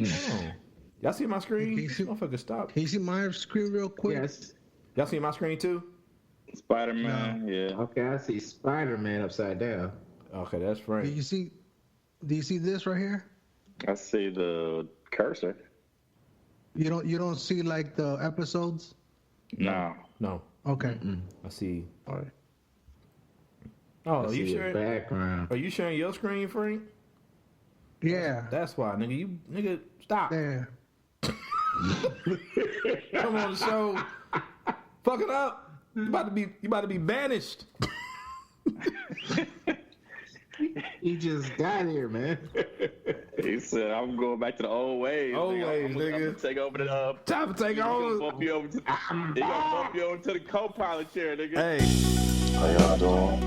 Oh. Y'all see my screen? Motherfucker, stop. Can you see my screen real quick? Yes. Y'all see my screen too? Spider-Man, yeah. Okay, I see Spider-Man upside down. Okay, that's Frank. Do you see this right here? I see the cursor. You don't see like the episodes? No. Okay. I see. All right. Oh, I you see sharing? background. Are you sharing your screen, Frank? Yeah. That's why, nigga, stop. Yeah. Come on the show. Fuck it up. You about to be banished. He just got here, man. He said, "I'm going back to the old ways. Old nigga. ways, I'm nigga. gonna take over the Time to take He gonna over. bump you over to the co-pilot chair, nigga. Hey, How y'all doing?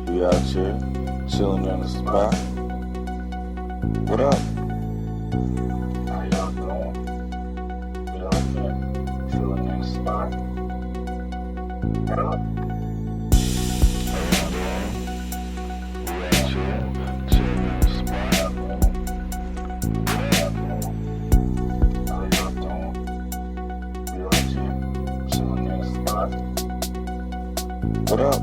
We out here, chilling in the spot. What up? How y'all doing? We out here, chilling in the spot. What up? How y'all doing? We out here, chilling in the spot. What up? How y'all doing? We out here, chilling in the spot. What up?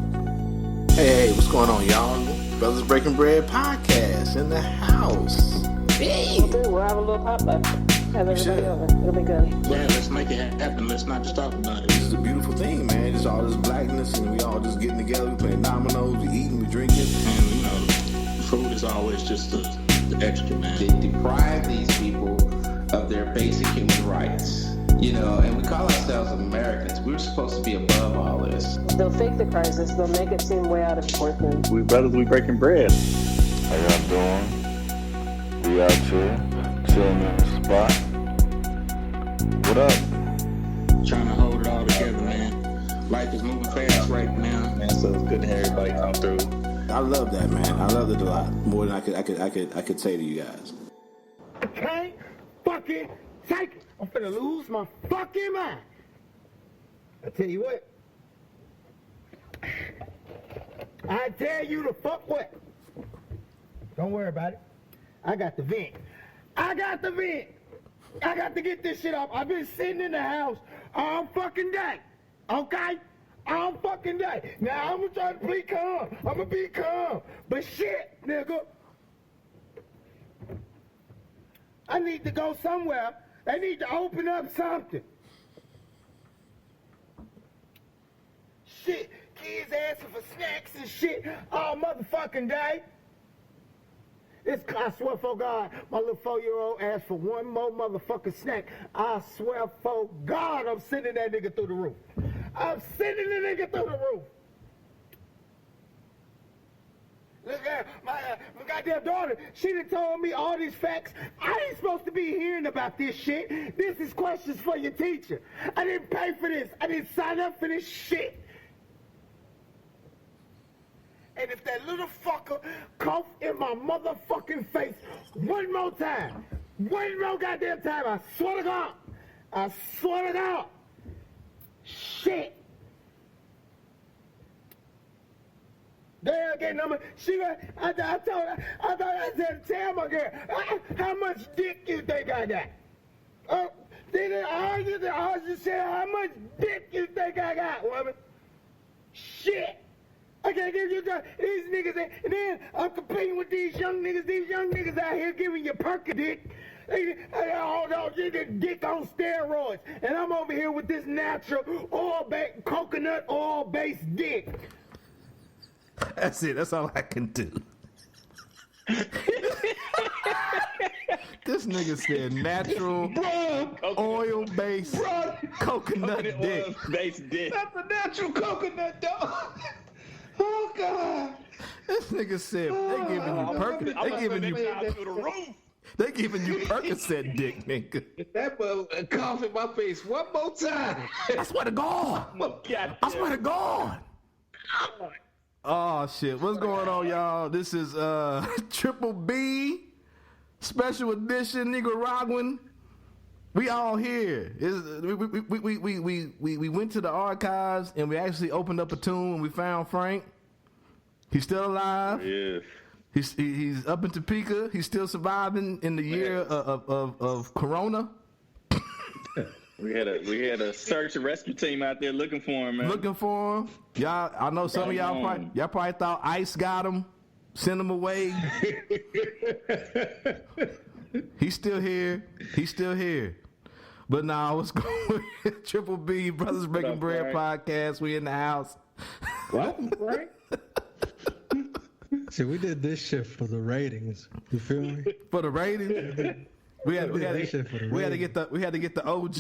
hey, what's going on, y'all? Brothers Breaking Bread podcast in the house. Hey, We'll have a little potluck. Have everybody should. over. It'll be good. Yeah, let's make it happen. Let's not just talk about it. this is a beautiful thing, man. It's all this blackness, and we all just getting together, we playing dominoes, we eating, we drinking. And, food is always just the extra, man. They deprive these people of their basic human rights. And we call ourselves Americans. We're supposed to be above all this. They'll fake the crisis. They'll make it seem way out of proportion. We brothers, we breaking bread. How y'all doing? We out here, chilling in the spot. What up? Trying to hold it all together, man. Life is moving fast right now, man. So it's good to have everybody come through. I love that, man. I love it a lot more than I could say to you guys. I can't fucking take it. I'm finna lose my fucking mind. I tell you what. I tell you to fuck what? Don't worry about it. I got the vent. I got to get this shit off. I've been sitting in the house all fucking day. Okay? All fucking day. Now I'm gonna try to be calm. I'm gonna be calm. But shit, nigga. I need to go somewhere. They need to open up something. Shit, kids asking for snacks and shit all motherfucking day. I swear for God, my little 4-year-old asked for one more motherfucking snack. I swear for God, I'm sending that nigga through the roof. I'm sending the nigga through the roof. Look at my goddamn daughter. She done told me all these facts. I ain't supposed to be hearing about this shit. This is questions for your teacher. I didn't pay for this. I didn't sign up for this shit. And if that little fucker cough in my motherfucking face one more time, one more goddamn time, I swear to God. I swear to God. Shit. Girl, get number. I told her. I thought I said, tell my girl, how much dick you think I got? I just said, how much dick you think I got, woman? Shit. I can't give you these niggas, and then I'm competing with these young niggas out here giving you perky dick. Dick on steroids, and I'm over here with this natural coconut oil-based dick. That's it. That's all I can do. This nigga said natural oil-based coconut dick. Oil-based dick. That's a natural coconut, dog. Oh, God. This nigga said they giving you They giving you Percocet dick, nigga. That mother cough in my face one more time. I swear to God. I swear to God. Oh shit! What's going on, y'all? This is Triple B special edition Negroraguan. We all here. We went to the archives and we actually opened up a tomb and we found Frank. He's still alive. Yes. He's up in Topeka. He's still surviving in the year of Corona. We had a search and rescue team out there looking for him, man. Looking for him. Y'all, I know some of y'all probably thought ICE got him, sent him away. He's still here. But now, what's going on? Triple B, Brothers Breaking Bread podcast. We in the house. What? Right? See, we did this shit for the ratings. You feel me? For the ratings? We had to get the OG.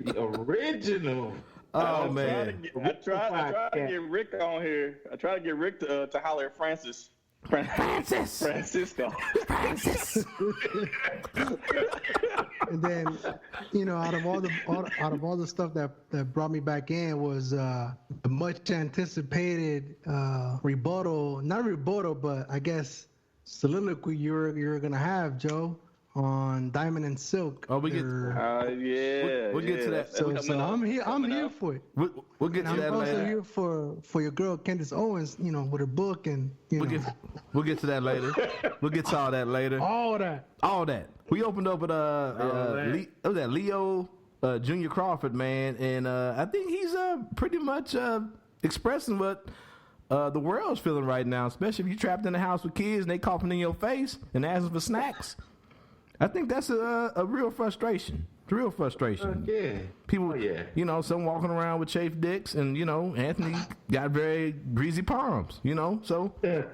The original. Oh man! I tried to get Rick on here. I tried to get Rick to holler at Francis. Francisco. And then, out of all the stuff that brought me back in was the much anticipated rebuttal, not rebuttal, but I guess soliloquy you're gonna have, Joe, on Diamond and Silk. Oh, we'll get to that. So I'm here for it. We'll get to that later. I'm also here for your girl Candace Owens, with her book and We'll get to that later. We'll get to all that later. All that. We opened up with Leo Junior Crawford, man, and I think he's pretty much expressing what the world's feeling right now, especially if you're trapped in the house with kids and they coughing in your face and asking for snacks. I think that's a real frustration. It's real frustration. Yeah. People, some walking around with chafed dicks, and Anthony got very greasy palms. So. Yeah.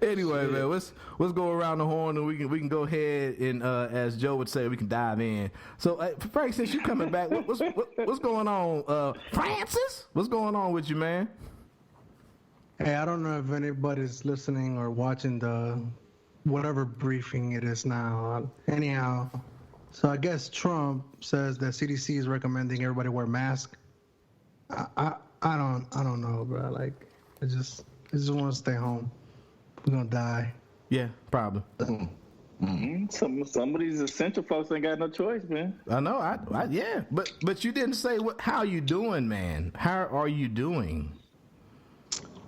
Anyway, man, let's go around the horn and we can go ahead and as Joe would say, we can dive in. So, Frank, since you coming back, what's going on, Francis? What's going on with you, man? Hey, I don't know if anybody's listening or watching the whatever briefing it is now. Anyhow, so I guess Trump says that CDC is recommending everybody wear masks. I don't know, bro. Like, I just want to stay home. We're gonna die. Yeah, probably. Some of these essential folks ain't got no choice, man. I know. Yeah, but you didn't say how you doing, man. How are you doing?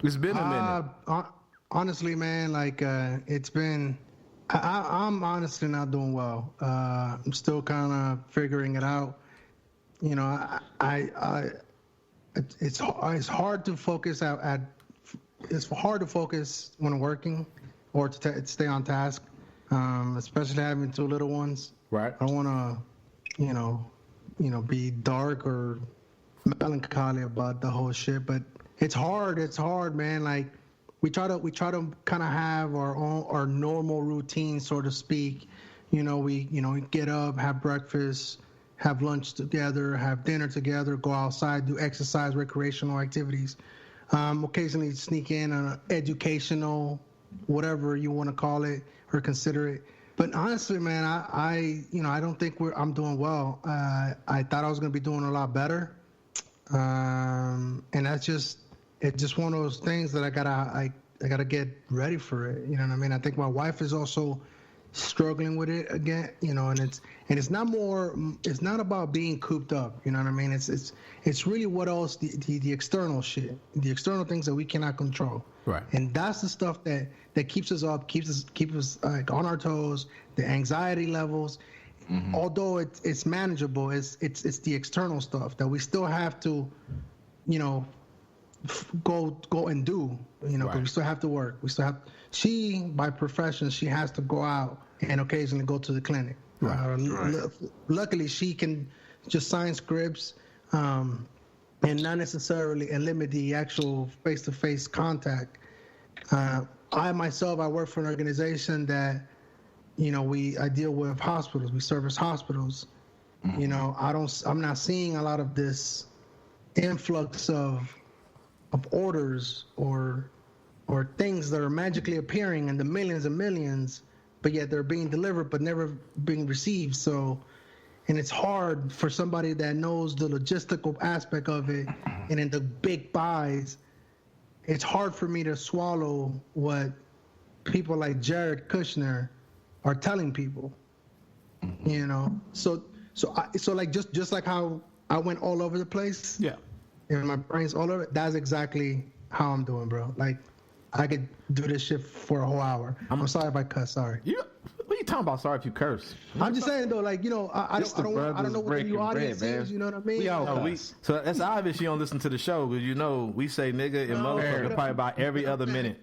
It's been a minute. Honestly, man, like it's been. I'm honestly not doing well. I'm still kind of figuring it out. It's hard to focus it's hard to focus when working or to stay on task, especially having two little ones. Right. I don't want to, be dark or melancholy about the whole shit, but it's hard. It's hard, man. Like we try to kind of have our normal routine, so to speak. We get up, have breakfast, have lunch together, have dinner together, go outside, do exercise, recreational activities. Occasionally sneak in an educational, whatever you want to call it or consider it. But honestly, man, I don't think I'm doing well. I thought I was going to be doing a lot better. And it's just one of those things that I gotta get ready for it. You know what I mean? I think my wife is also struggling with it again, and it's not about being cooped up, you know what I mean? It's really what else, the external shit, the external things that we cannot control. Right. And that's the stuff that keeps us up, keeps us like on our toes, the anxiety levels. Mm-hmm. Although it's manageable, it's the external stuff that we still have to, go and do, because right. we still have to work. She, by profession, she has to go out and occasionally go to the clinic. Right. Luckily, she can just sign scripts and not necessarily limit the actual face-to-face contact. I work for an organization that, I deal with hospitals. We service hospitals. Mm-hmm. I'm not seeing a lot of this influx of orders or things that are magically appearing in the millions and millions, but yet they're being delivered but never being received. So, and it's hard for somebody that knows the logistical aspect of it, and in the big buys, it's hard for me to swallow what people like Jared Kushner are telling people. So like just like how I went all over the place. Yeah. in my brains, all of it. That's exactly how I'm doing, bro. Like, I could do this shit for a whole hour. I'm sorry if I cuss. Sorry. What are you talking about? Sorry if you curse. I'm just saying though, like, you know, I don't know what the new audience is. You know what I mean? We all so that's obvious you don't listen to the show because you know we say nigga and motherfucker probably about every other minute.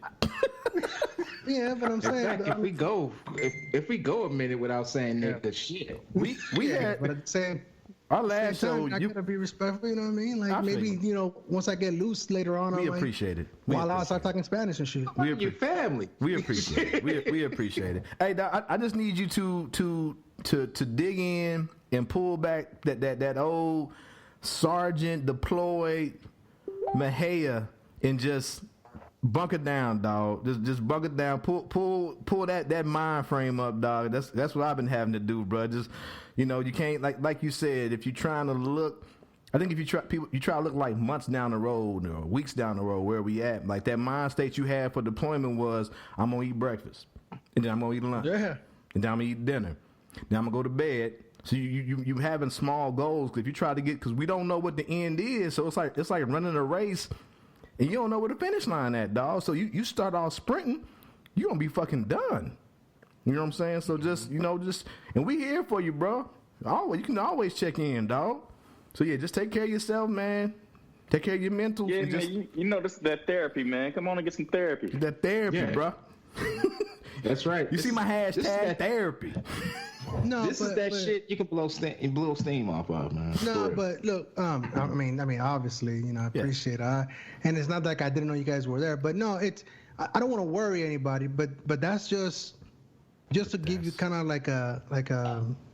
Yeah, but I'm saying if we go a minute without saying nigga shit, we had. But at the same. Our last show, I gotta be respectful. You know what I mean? Like maybe you know, once I get loose later on, we appreciate it. While I start talking Spanish and shit. We your family. We appreciate it. We appreciate it. Hey, I just need you to dig in and pull back that old sergeant deployed Mejia and just bunker down, dog. Just bunker down. Pull that mind frame up, dog. That's what I've been having to do, bro. Just. You know, you can't like you said. If you're trying to look, I think if you try to look like months down the road or weeks down the road, where we at? Like that mind state you had for deployment was, I'm gonna eat breakfast, and then I'm gonna eat lunch, and then I'm gonna eat dinner, then I'm gonna go to bed. So you having small goals. If you try to get, because we don't know what the end is, so it's like running a race, and you don't know where the finish line at, dog. So you start off sprinting, you gonna be fucking done. You know what I'm saying? So and we here for you, bro. You can always check in, dog. So yeah, just take care of yourself, man. Take care of your mental. Yeah, man, you know this is that therapy, man. Come on and get some therapy. That therapy, bro. That's right. You see my hashtag therapy. No, this is that shit you can blow steam off of, man. No, but look, I mean, obviously, you know, I appreciate it. And it's not like I didn't know you guys were there, but no, I don't want to worry anybody, but that's just to give you kind of like a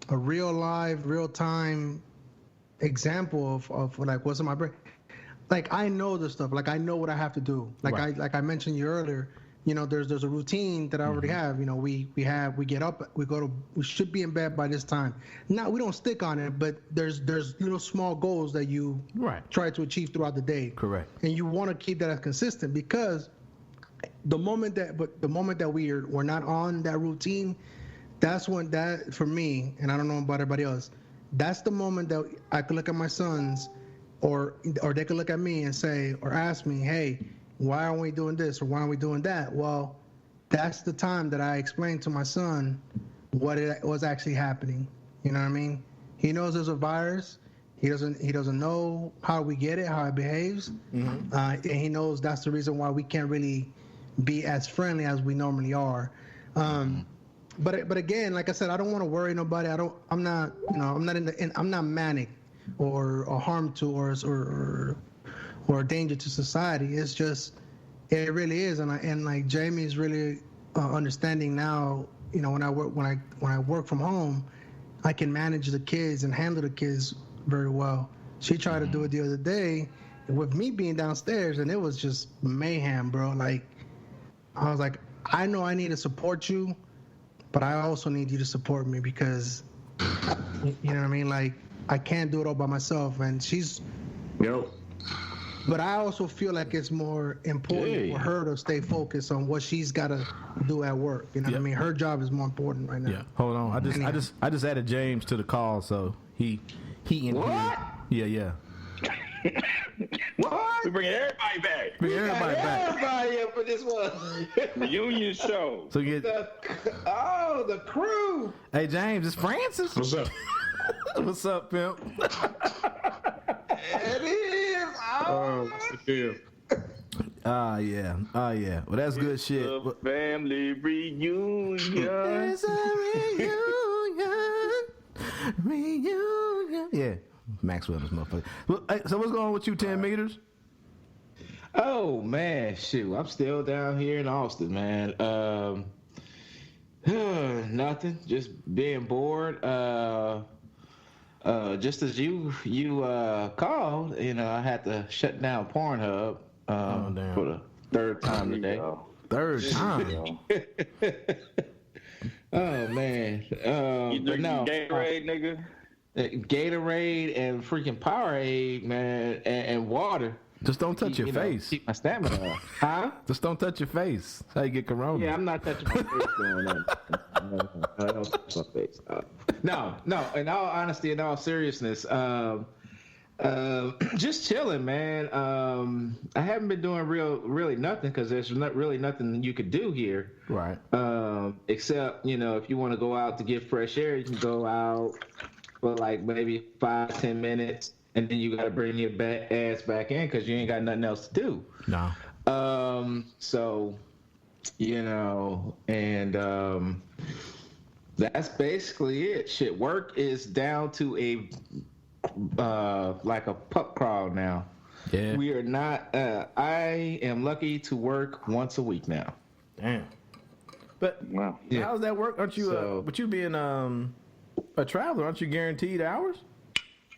real live, real time example of like what's in my brain. Like I know this stuff. Like I know what I have to do. Like I mentioned you earlier. You know, there's a routine that I already have. You know, we get up, we should be in bed by this time. Now we don't stick on it, but there's little small goals that you try to achieve throughout the day. Correct. And you want to keep that as consistent because the moment that we're not on that routine, that's when that for me, and I don't know about everybody else, that's the moment that I could look at my sons, or they could look at me and say or ask me, hey, why aren't we doing this or why aren't we doing that? Well, that's the time that I explain to my son what was actually happening. You know what I mean? He knows there's a virus. He doesn't know how we get it, how it behaves, and he knows that's the reason why we can't really be as friendly as we normally are. But again, like I said, I don't want to worry nobody. I'm not manic or harm to or a danger to society. It's just it really is, and like Jamie's really understanding now. You know, when I work from home, I can manage the kids and handle the kids very well. She tried to do it the other day with me being downstairs, and it was just mayhem, bro. Like I was like, I know I need to support you, but I also need you to support me because you know what I mean. Like I can't do it all by myself, and she's. Yep. But I also feel like it's more important for her to stay focused on what she's got to do at work. You know what I mean? Her job is more important right now. Yeah. Hold on. I just added James to the call, so he in what? Here. Yeah. What? We bring everybody back. Everybody in for this one. Reunion show. So get the crew. Hey James, it's Francis. What's up? What's up, pimp? It is. What's the deal? Yeah. Well, that's good shit. A family reunion. It's a reunion. Yeah, Maxwell, this motherfucker. Well, hey, so what's going on with you, 10 meters? Oh man, shoot, I'm still down here in Austin, man. Nothing, just being bored. Just as you called, you know, I had to shut down Pornhub for the third time today. Third time. Oh man. You drinking Gatorade, nigga? Gatorade and freaking Powerade, man, and water. Just don't touch your face. Keep my stamina up. Huh? Just don't touch your face. That's how you get corona. Yeah, I'm not touching my face doing that. I don't touch my face. No. In all honesty, in all seriousness, Just chilling, man. I haven't been doing really nothing because there's not really nothing you could do here. Right. Except, if you want to go out to get fresh air, you can go out for like maybe 5-10 minutes, and then you got to bring your ass back in because you ain't got nothing else to do. No. So, and that's basically it. Shit, work is down to a like a pup crawl now. Yeah. We are not. I am lucky to work once a week now. Damn. But Wow. Yeah. how does that work? Aren't you? But you being a traveler, aren't you guaranteed hours?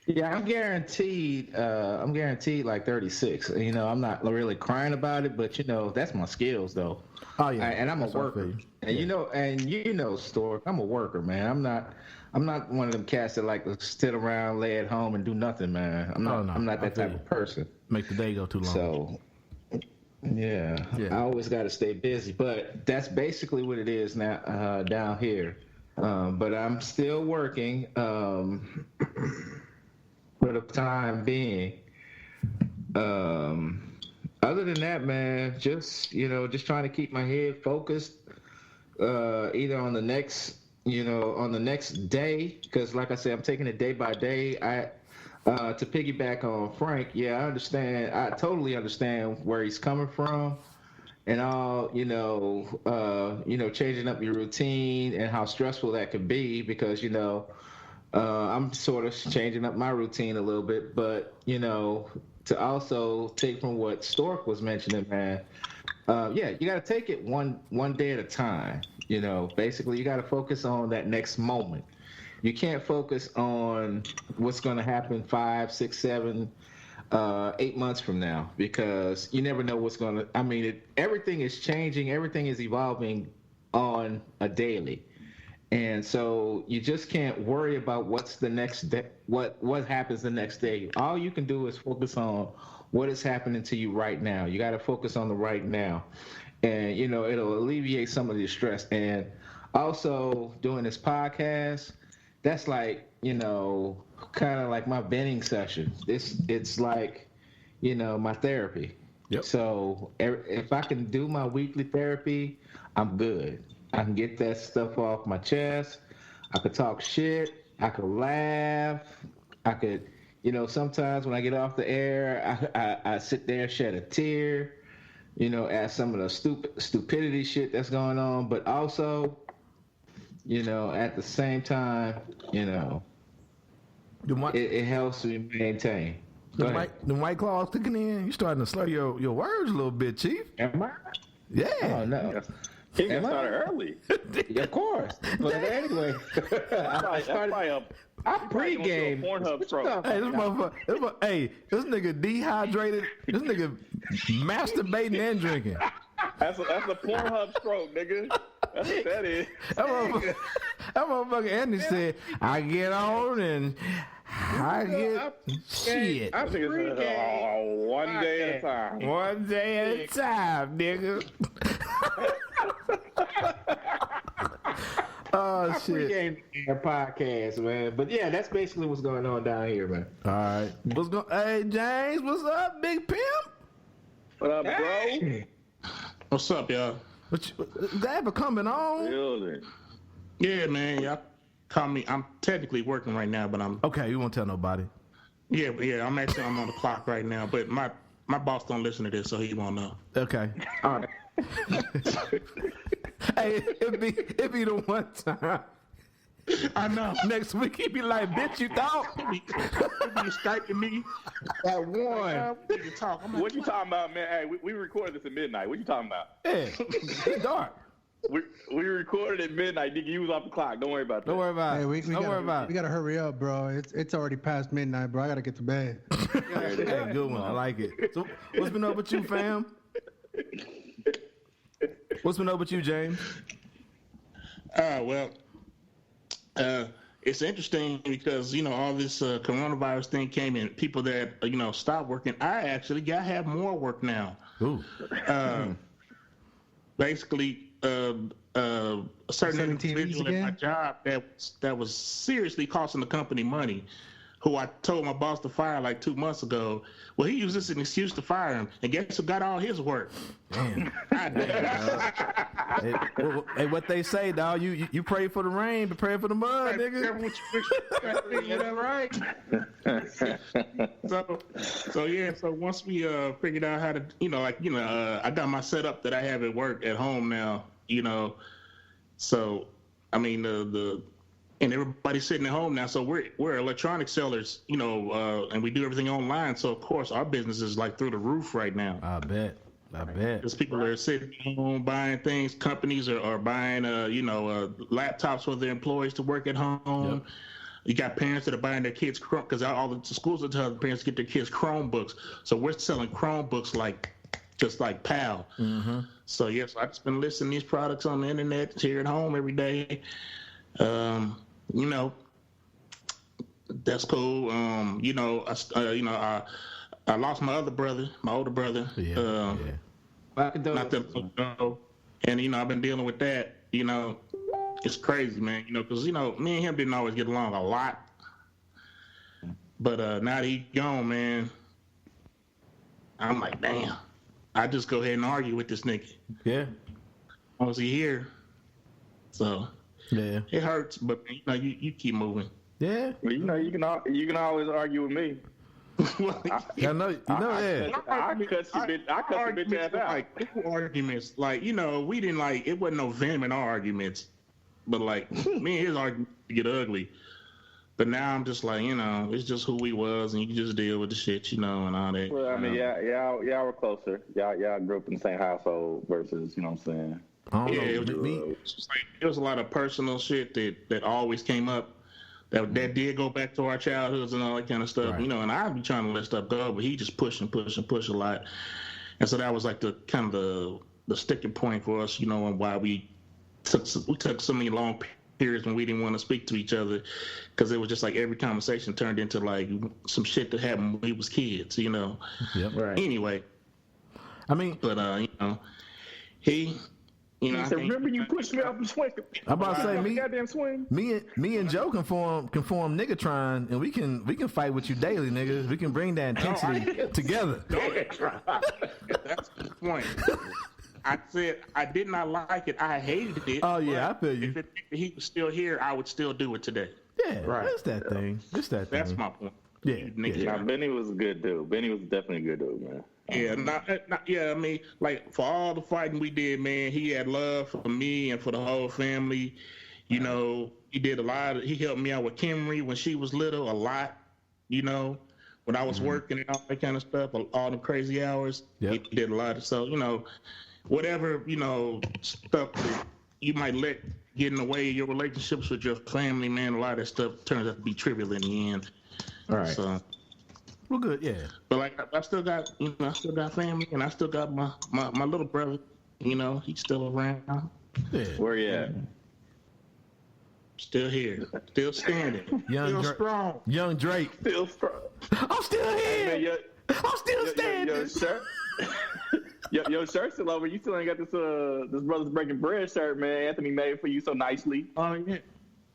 Yeah, I'm guaranteed like 36. I'm not really crying about it, but that's my skills though. Oh yeah. And I'm a That's what I worker. feel. And Stork, I'm a worker, man. I'm not one of them cats that like to sit around, lay at home, and do nothing, man. I'm not that type of person. Make the day go too long. So, yeah. I always got to stay busy. But that's basically what it is now down here. But I'm still working for the time being. Other than that, man, just trying to keep my head focused either on the next day, because like I said, I'm taking it day by day. To piggyback on Frank, I totally understand where he's coming from, and all changing up your routine and how stressful that could be, because I'm sort of changing up my routine a little bit, but to also take from what Stork was mentioning, man, you got to take it one day at a time. Basically, you got to focus on that next moment. You can't focus on what's going to happen 5, 6, 7, 8 months from now, because you never know what's going to. I mean, everything is changing, everything is evolving on a daily, and so you just can't worry about what's the next day, what happens the next day. All you can do is focus on what is happening to you right now. You got to focus on the right now, and it'll alleviate some of the stress. And also doing this podcast, that's like kind of like my venting session. It's like my therapy. Yep. So if I can do my weekly therapy, I'm good. I can get that stuff off my chest. I could talk shit. I could laugh. I could, sometimes when I get off the air, I sit there, shed a tear, at some of the stupidity shit that's going on. But also, at the same time, it helps me maintain. The White Claws kicking in. You starting to slur your words a little bit, Chief. Am I? Yeah. Oh, no. He got started early. Yeah, of course. But anyway, I pregame. Pornhub stroke. Hey, this nigga dehydrated. This nigga masturbating and drinking. That's a Pornhub stroke, nigga. That's what that is. That motherfucker Andy said, I get on and I get shit. I think it's one day at a time. One day at a time, nigga. Oh, shit. Pregame podcast, man. But yeah, that's basically what's going on down here, man. All right. Hey, James, what's up, Big Pimp? What up, bro? What's up, y'all? Glad for coming on. Building. Yeah, man. Y'all call me. I'm technically working right now, but I'm. Okay, you won't tell nobody. Yeah. I'm on the clock right now, but my boss don't listen to this, so he won't know. Okay. All right. Hey, it be the one time. I know. Next week he be like, "Bitch, you thought?" He be Skyping me. That one. What you talking about, man? Hey, we recorded this at midnight. What you talking about? Yeah, it's dark. We recorded at midnight. Nigga, you was off the clock. Don't worry about that. Don't worry about it. Hey, we Don't worry about We gotta hurry up, bro. It's already past midnight, bro. I gotta get to bed. Hey, good one. I like it. So, what's been up with you, fam? What's been up with you, James? It's interesting because all this coronavirus thing came in. People that stopped working. I have more work now. Ooh. Basically, a certain Selling individual TVs at my again? job that was seriously costing the company money, who I told my boss to fire like 2 months ago. Well, he used this as an excuse to fire him, and guess who got all his work? Damn. Hey, what they say, dog? You pray for the rain, but pray for the mud, nigga. Right. So once we figured out how to, I got my setup that I have at work at home now, So, I mean, and everybody's sitting at home now. So we're electronic sellers, and we do everything online. So of course our business is like through the roof right now. I bet. Because people are sitting home buying things. Companies are buying, laptops for their employees to work at home. Yep. You got parents that are buying their kids because all the schools are telling parents to get their kids Chromebooks. So we're selling Chromebooks just like PAL. Mm-hmm. So yes, I've just been listing these products on the internet here at home every day. That's cool. I lost my other brother, my older brother. Yeah. Not that long ago. And I've been dealing with that. It's crazy, man. Because me and him didn't always get along a lot. But now that he's gone, man, I'm like, damn. I just go ahead and argue with this nigga. Yeah. Was he here? So yeah, it hurts, but you keep moving. Yeah. Well, you can always argue with me. I know. Yeah. I cut your bitch ass out. Like arguments, we didn't it wasn't no venom in our arguments, but me and his arguments get ugly. But now I'm just it's just who we was, and you can just deal with the shit, and all that. Well, I mean, y'all were closer. Y'all grew up in the same household versus, you know what I'm saying? It was a lot of personal shit that always came up that did go back to our childhoods and all that kind of stuff, right. And I'd be trying to let stuff go, but he just push a lot. And so that was the kind of the sticking point for us, and why we took so many long periods when we didn't want to speak to each other, because it was just every conversation turned into some shit that happened when we was kids, Yep. Right. Anyway, I mean, but he, so remember you pushed me off the swing. I'm about to say goddamn swing. Me and Joe can form Niggatron, and we can fight with you daily, niggas. We can bring that intensity together. That's the point. I said I did not like it. I hated it. Oh yeah, I feel you. If he was still here, I would still do it today. Yeah, right. That's that thing. That's my point. Yeah. Now, Benny was a good dude. Benny was definitely a good dude, man. Yeah, I mean, for all the fighting we did, man, he had love for me and for the whole family. He did a lot. He helped me out with Kimry when she was little, a lot. When I was working and all that kind of stuff, all the crazy hours. Yep. He did a lot. So whatever stuff that you might let get in the way of your relationships with your family, man, a lot of that stuff turns out to be trivial in the end. All right. So, well, good, yeah. But I still got, family, and I still got my little brother. He's still around. Yeah. Where you at? Still here, still standing, still strong. Young Drake. Still strong. I'm still here. I'm still standing. Your shirt's still over. You still ain't got this Brothers Breaking Bread shirt, man. Anthony made for you so nicely. Oh yeah.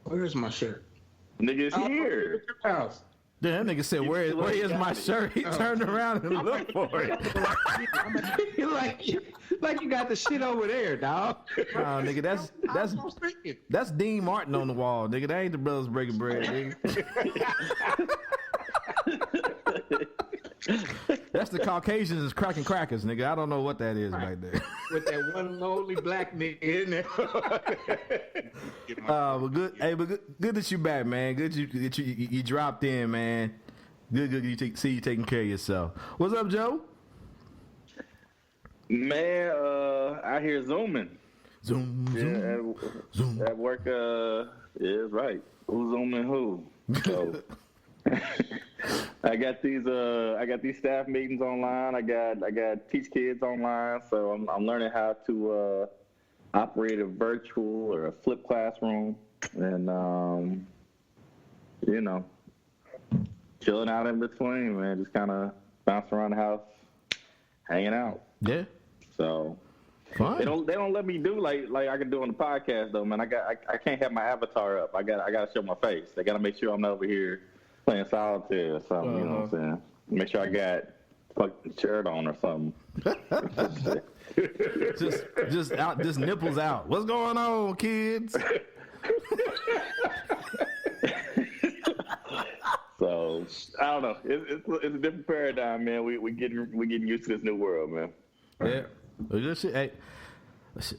Where's my shirt? Nigga, it's here. Your house. That nigga said, where is my shirt? He turned around and looked for it. like you got the shit over there, dog. Oh, nigga, that's Dean Martin on the wall, nigga. That ain't the Brothers Breaking Bread, nigga. That's the Caucasians cracking crackers, nigga. I don't know what that is right there. With that one lonely black nigga in there. But good. Hey, but good that you back, man. Good that you dropped in, man. Good see you taking care of yourself. What's up, Joe? Man, out here zooming. Zoom. At work, yeah, right. Who's zooming who? So I got these staff meetings online. I got Teach Kids online. So I'm learning how to operate a virtual or a flipped classroom, and chilling out in between, man. Just kind of bouncing around the house, hanging out. Yeah. So fine. They don't let me do like I can do on the podcast though, man. I can't have my avatar up. I got to show my face. They got to make sure I'm over here Playing solitaire or something, you know what I'm saying? Make sure I got fucking shirt on or something. just nipples out. What's going on, kids? So I don't know. It's a different paradigm, man. We getting used to this new world, man. Yeah. Well, this shit, hey,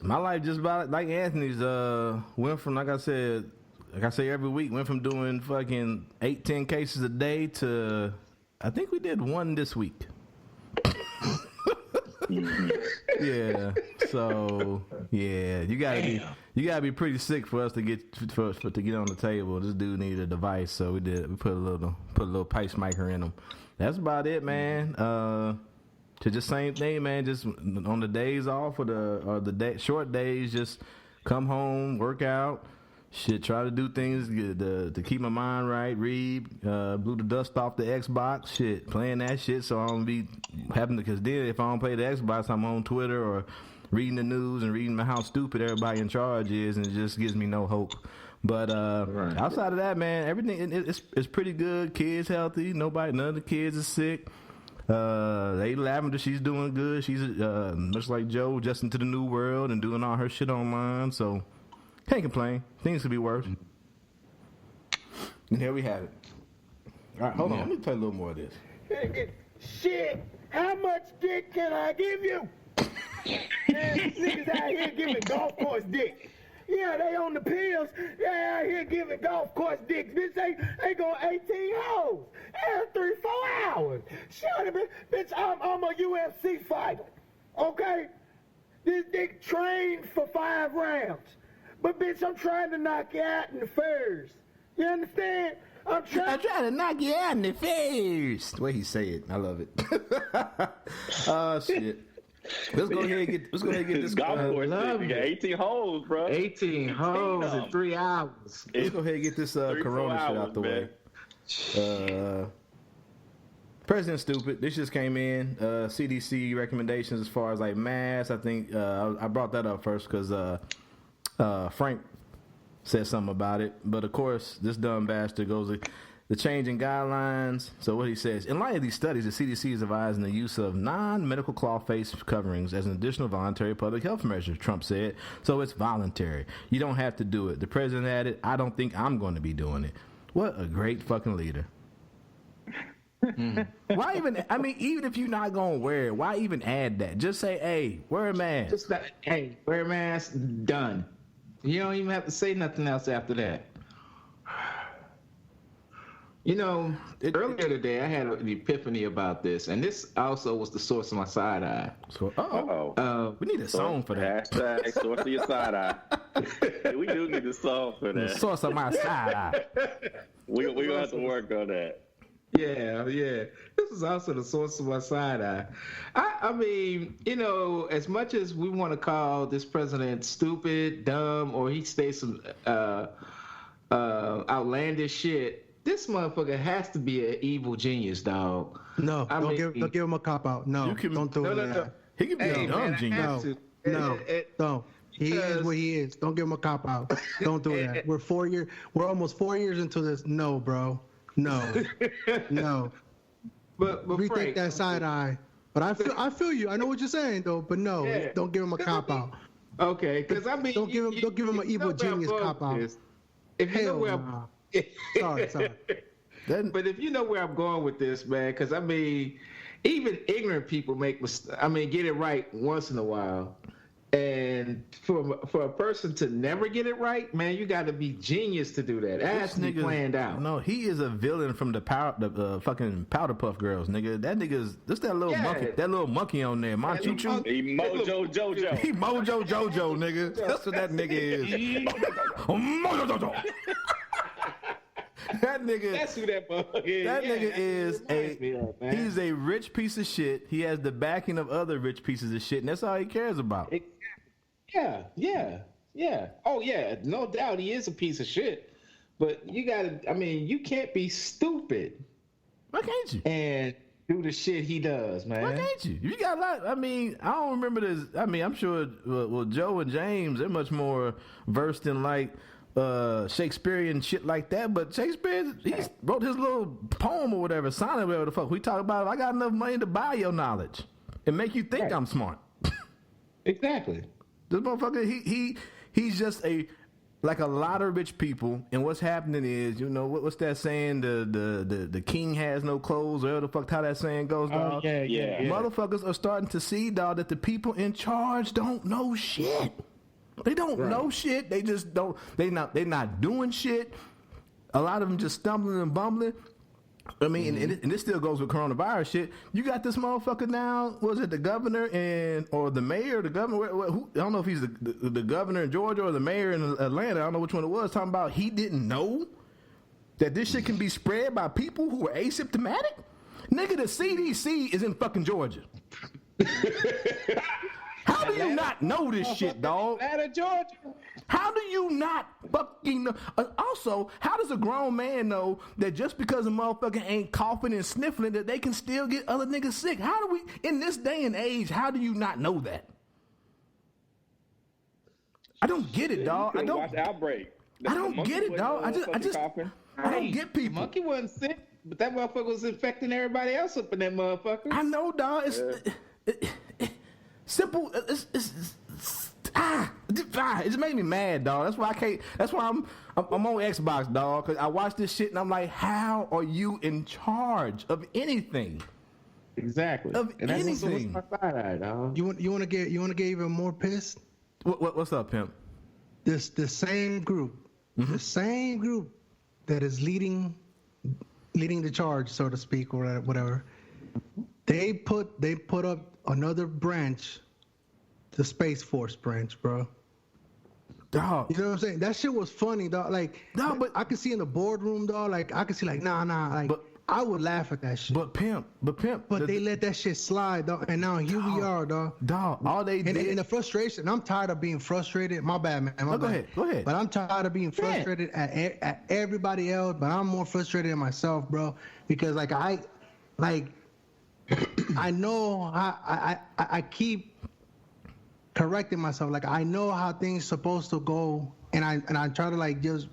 my life just about like Anthony's. Went from like I say every week, went from doing fucking 8-10 cases a day to I think we did one this week. Yeah. So yeah, you gotta be pretty sick for us to get to get on the table. This dude needed a device, so we put a little pacemaker in him. That's about it, man. To just same thing, man. Just on the days off or the short days, just come home, work out. Shit, try to do things to keep my mind right. Read, blew the dust off the Xbox. Shit, playing that shit, so I don't be having to. Because then if I don't play the Xbox, I'm on Twitter or reading the news and reading how stupid everybody in charge is, and it just gives me no hope. But outside of that, man, everything it's pretty good. Kids healthy. None of the kids is sick. Lady Lavender, she's doing good. She's much like Joe, adjusting to the new world and doing all her shit online. So can't complain. Things could be worse. And here we have it. All right, hold on. Let me play a little more of this. Shit, how much dick can I give you? Man, these niggas out here giving golf course dick. Yeah, they on the pills. They out here giving golf course dicks. Bitch, they going 18 holes. 3-4 hours. Shut up, bitch. I'm a UFC fighter. Okay? This dick trained for 5 rounds. But bitch, I'm trying to knock you out in the first. You understand? I'm trying to knock you out in the first. The way he say it, I love it. Oh shit. Let's go ahead and get this golf course. You got 18 holes, bro. 18 holes in 3 hours. Let's go ahead and get this corona shit out the way. President's stupid. This just came in. CDC recommendations as far as like masks. I think I brought that up first because Frank said something about it. But of course, this dumb bastard goes the change in guidelines. So what he says, in light of these studies, the CDC is advising the use of non-medical cloth face coverings as an additional voluntary public health measure, Trump said. So it's voluntary. You don't have to do it. The president added, I don't think I'm going to be doing it. What a great fucking leader. Why even, I mean, even if you're not going to wear it, why even add that? Just say, hey, wear a mask. Just that, hey, wear a mask, done. You don't even have to say nothing else after that. You know, earlier today I had an epiphany about this, and this also was the source of my side eye. So, we need a song for that. Hashtag source of your side eye. We do need a song for that. The source of my side eye. We're going to have to work on that. Yeah. This is also the source of my side eye. I mean, you know, as much as we want to call this president stupid, dumb, or he states some outlandish shit, this motherfucker has to be an evil genius, dog. No, don't give him a cop out. No, don't do that. No. He can be a dumb genius. No. He is what he is. Don't give him a cop out. Don't do that. We're almost 4 years into this. No, bro. No. But rethink Frank, that side eye. But I feel you. I know what you're saying though. But no, don't give him a cop out. Okay, because I mean, don't give him an evil genius cop out. If you know where sorry. But if you know where I'm going with this, man, because I mean, even ignorant people get it right once in a while. And for a person to never get it right, man, you got to be genius to do that. It has to be planned out. No, he is a villain from the fucking Powder Puff Girls, nigga. That nigga's that little monkey on there, Choo Choo. He Mojo Jojo. He Mojo Jojo, nigga. That's what that nigga is. Mojo Jojo. That nigga. That's who that motherfucker is. That nigga is he's a rich piece of shit. He has the backing of other rich pieces of shit, and that's all he cares about. Yeah. Oh yeah, no doubt he is a piece of shit. But you can't be stupid. Why can't you? And do the shit he does, man. Why can't you? You got a lot. I mean, I don't remember this. I mean, I'm sure. Well, Joe and James, they're much more versed in like Shakespearean shit like that, but Shakespeare, he wrote his little poem or whatever, sonnet, whatever the fuck. We talk about, I got enough money to buy your knowledge and make you think I'm smart. Exactly. This motherfucker, he's just like a lot of rich people, and what's happening is, you know, what's that saying? The king has no clothes, or whatever the fuck how that saying goes, dog. Yeah. Motherfuckers are starting to see, dog, that the people in charge don't know shit. They don't know shit. They just don't. They not doing shit. A lot of them just stumbling and bumbling. I mean, and this still goes with coronavirus shit. You got this motherfucker now. Was it the governor or the mayor? The governor? Who, I don't know if he's the governor in Georgia or the mayor in Atlanta. I don't know which one it was. Talking about he didn't know that this shit can be spread by people who are asymptomatic. Nigga, the CDC is in fucking Georgia. How do you not know this shit, dog? Atlanta, Georgia. How do you not fucking know? Also, how does a grown man know that just because a motherfucker ain't coughing and sniffling that they can still get other niggas sick? How do we, in this day and age, how do you not know that? I don't get it, dog. I don't. Watch Outbreak. I don't get it, dog. I don't get people. Monkey wasn't sick, but that motherfucker was infecting everybody else up in that motherfucker. I know, dog. It's simple. It just made me mad, dog. That's why I can't. That's why I'm on Xbox, dog. Cause I watch this shit and I'm like, how are you in charge of anything? Exactly. Of and anything. That's my side, dog. You want to get even more pissed? What's up, pimp? The same group, the same group that is leading the charge, so to speak, or whatever. They put up another branch, the Space Force branch, bro. Dog. You know what I'm saying? That shit was funny, dog. Like, no, but I could see in the boardroom, dog. Like, I could see, like, nah. Like, but, I would laugh at that shit. But pimp. But they let that shit slide, dog. And now here we are, dog. Dog. All they did. And the frustration. I'm tired of being frustrated. My bad, man. Go ahead. But I'm tired of being frustrated at everybody else. But I'm more frustrated at myself, bro. Because I know I keep correcting myself. Like, I know how things supposed to go, and I try to like just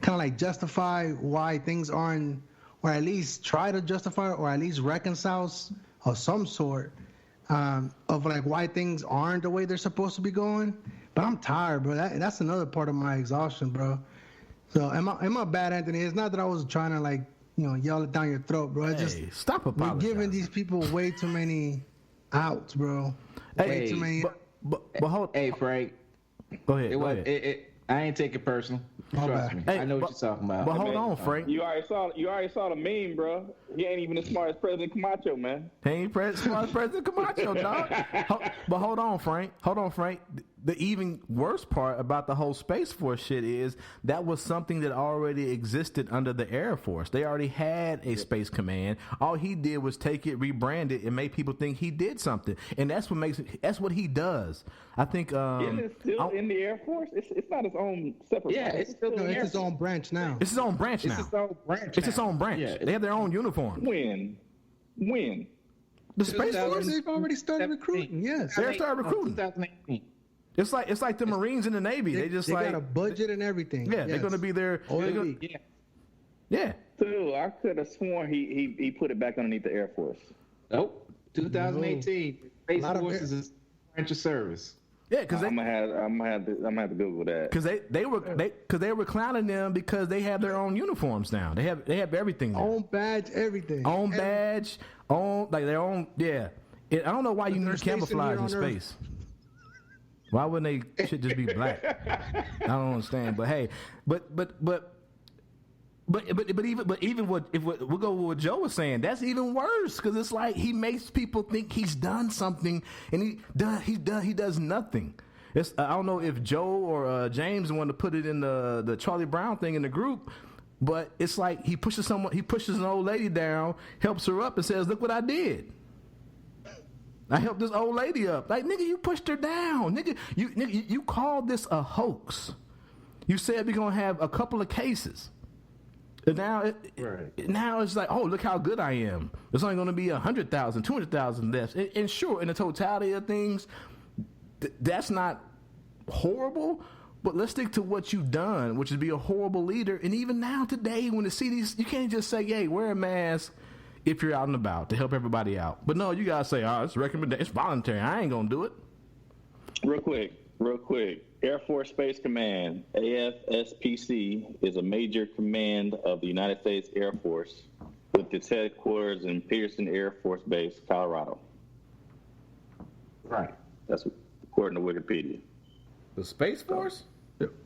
kind of like justify why things aren't, or at least try to justify, or at least reconcile of some sort of like why things aren't the way they're supposed to be going. But I'm tired, bro. That's another part of my exhaustion, bro. So am I bad, Anthony? It's not that I was trying to like, you know, yell it down your throat, bro. It's just stop apologizing. We're giving these people way too many outs, bro. Way too many. But hold. Hey, Frank. Go ahead. I ain't take it personal. Trust me. Hey, I know what you're talking about. But hold on, Frank. You already saw the meme, bro. He ain't even as smart as President Camacho, man. He ain't smart as President Camacho, dog. But hold on, Frank. The even worse part about the whole Space Force shit is that was something that already existed under the Air Force. They already had a Space Command. All he did was take it, rebrand it, and make people think he did something. And that's what he does. I think. Isn't it still in the Air Force? It's not its own separate. Yeah, branch. it's still No, it's its own branch now. It's its own branch now. It's its own branch. Yeah, they have their own uniform. When? The Space Force. They've already started recruiting. Yes. They started recruiting. 2018. It's like the Marines in the Navy. They got a budget and everything. Yeah, they're gonna be there. Yeah. So I could have sworn he put it back underneath the Air Force. Nope. 2018. Space Force is a branch of service. Yeah, because I'm gonna have to Google that. Because they were clowning them because they have their own uniforms now. They have everything. There. Own badge, everything. Own badge, like their own. Yeah. I don't know why you need camouflage in space. Why wouldn't they should just be black? I don't understand. But hey, but even what if we'll go with what Joe was saying, that's even worse because it's like he makes people think he's done something and he does nothing. I don't know if Joe or James wanted to put it in the Charlie Brown thing in the group, but it's like he pushes an old lady down, helps her up, and says, "Look what I did. I helped this old lady up." Like, nigga, you pushed her down. Nigga, you called this a hoax. You said we're gonna have a couple of cases. And now it's like, oh, look how good I am. There's only going to be 100,000, 200,000 deaths. And sure, in the totality of things, that's not horrible. But let's stick to what you've done, which is be a horrible leader. And even now today, when the cities, you can't just say, hey, wear a mask if you're out and about to help everybody out. But no, you got to say, it's recommendation. It's voluntary. I ain't going to do it. Real quick. Air Force Space Command, AFSPC, is a major command of the United States Air Force with its headquarters in Peterson Air Force Base, Colorado. Right. That's according to Wikipedia. The Space Force?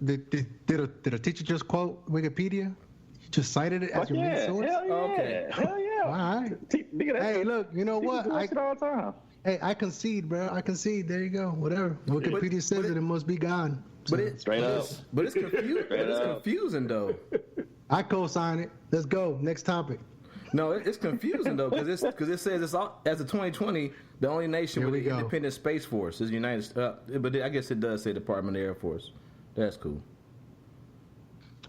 Did a teacher just quote Wikipedia? You just cited it as your main source? Hell yeah. Okay. Hell yeah. All right. Hey, look, you know what? I it all the time. Hey, I concede, bro. I concede. There you go. Whatever. Wikipedia says it must be gone. But it's confusing though. I co-sign it. Let's go. Next topic. No, it's confusing though because it says it's all, as of 2020 the only nation with an independent space force is the United States. But I guess it does say Department of the Air Force. That's cool.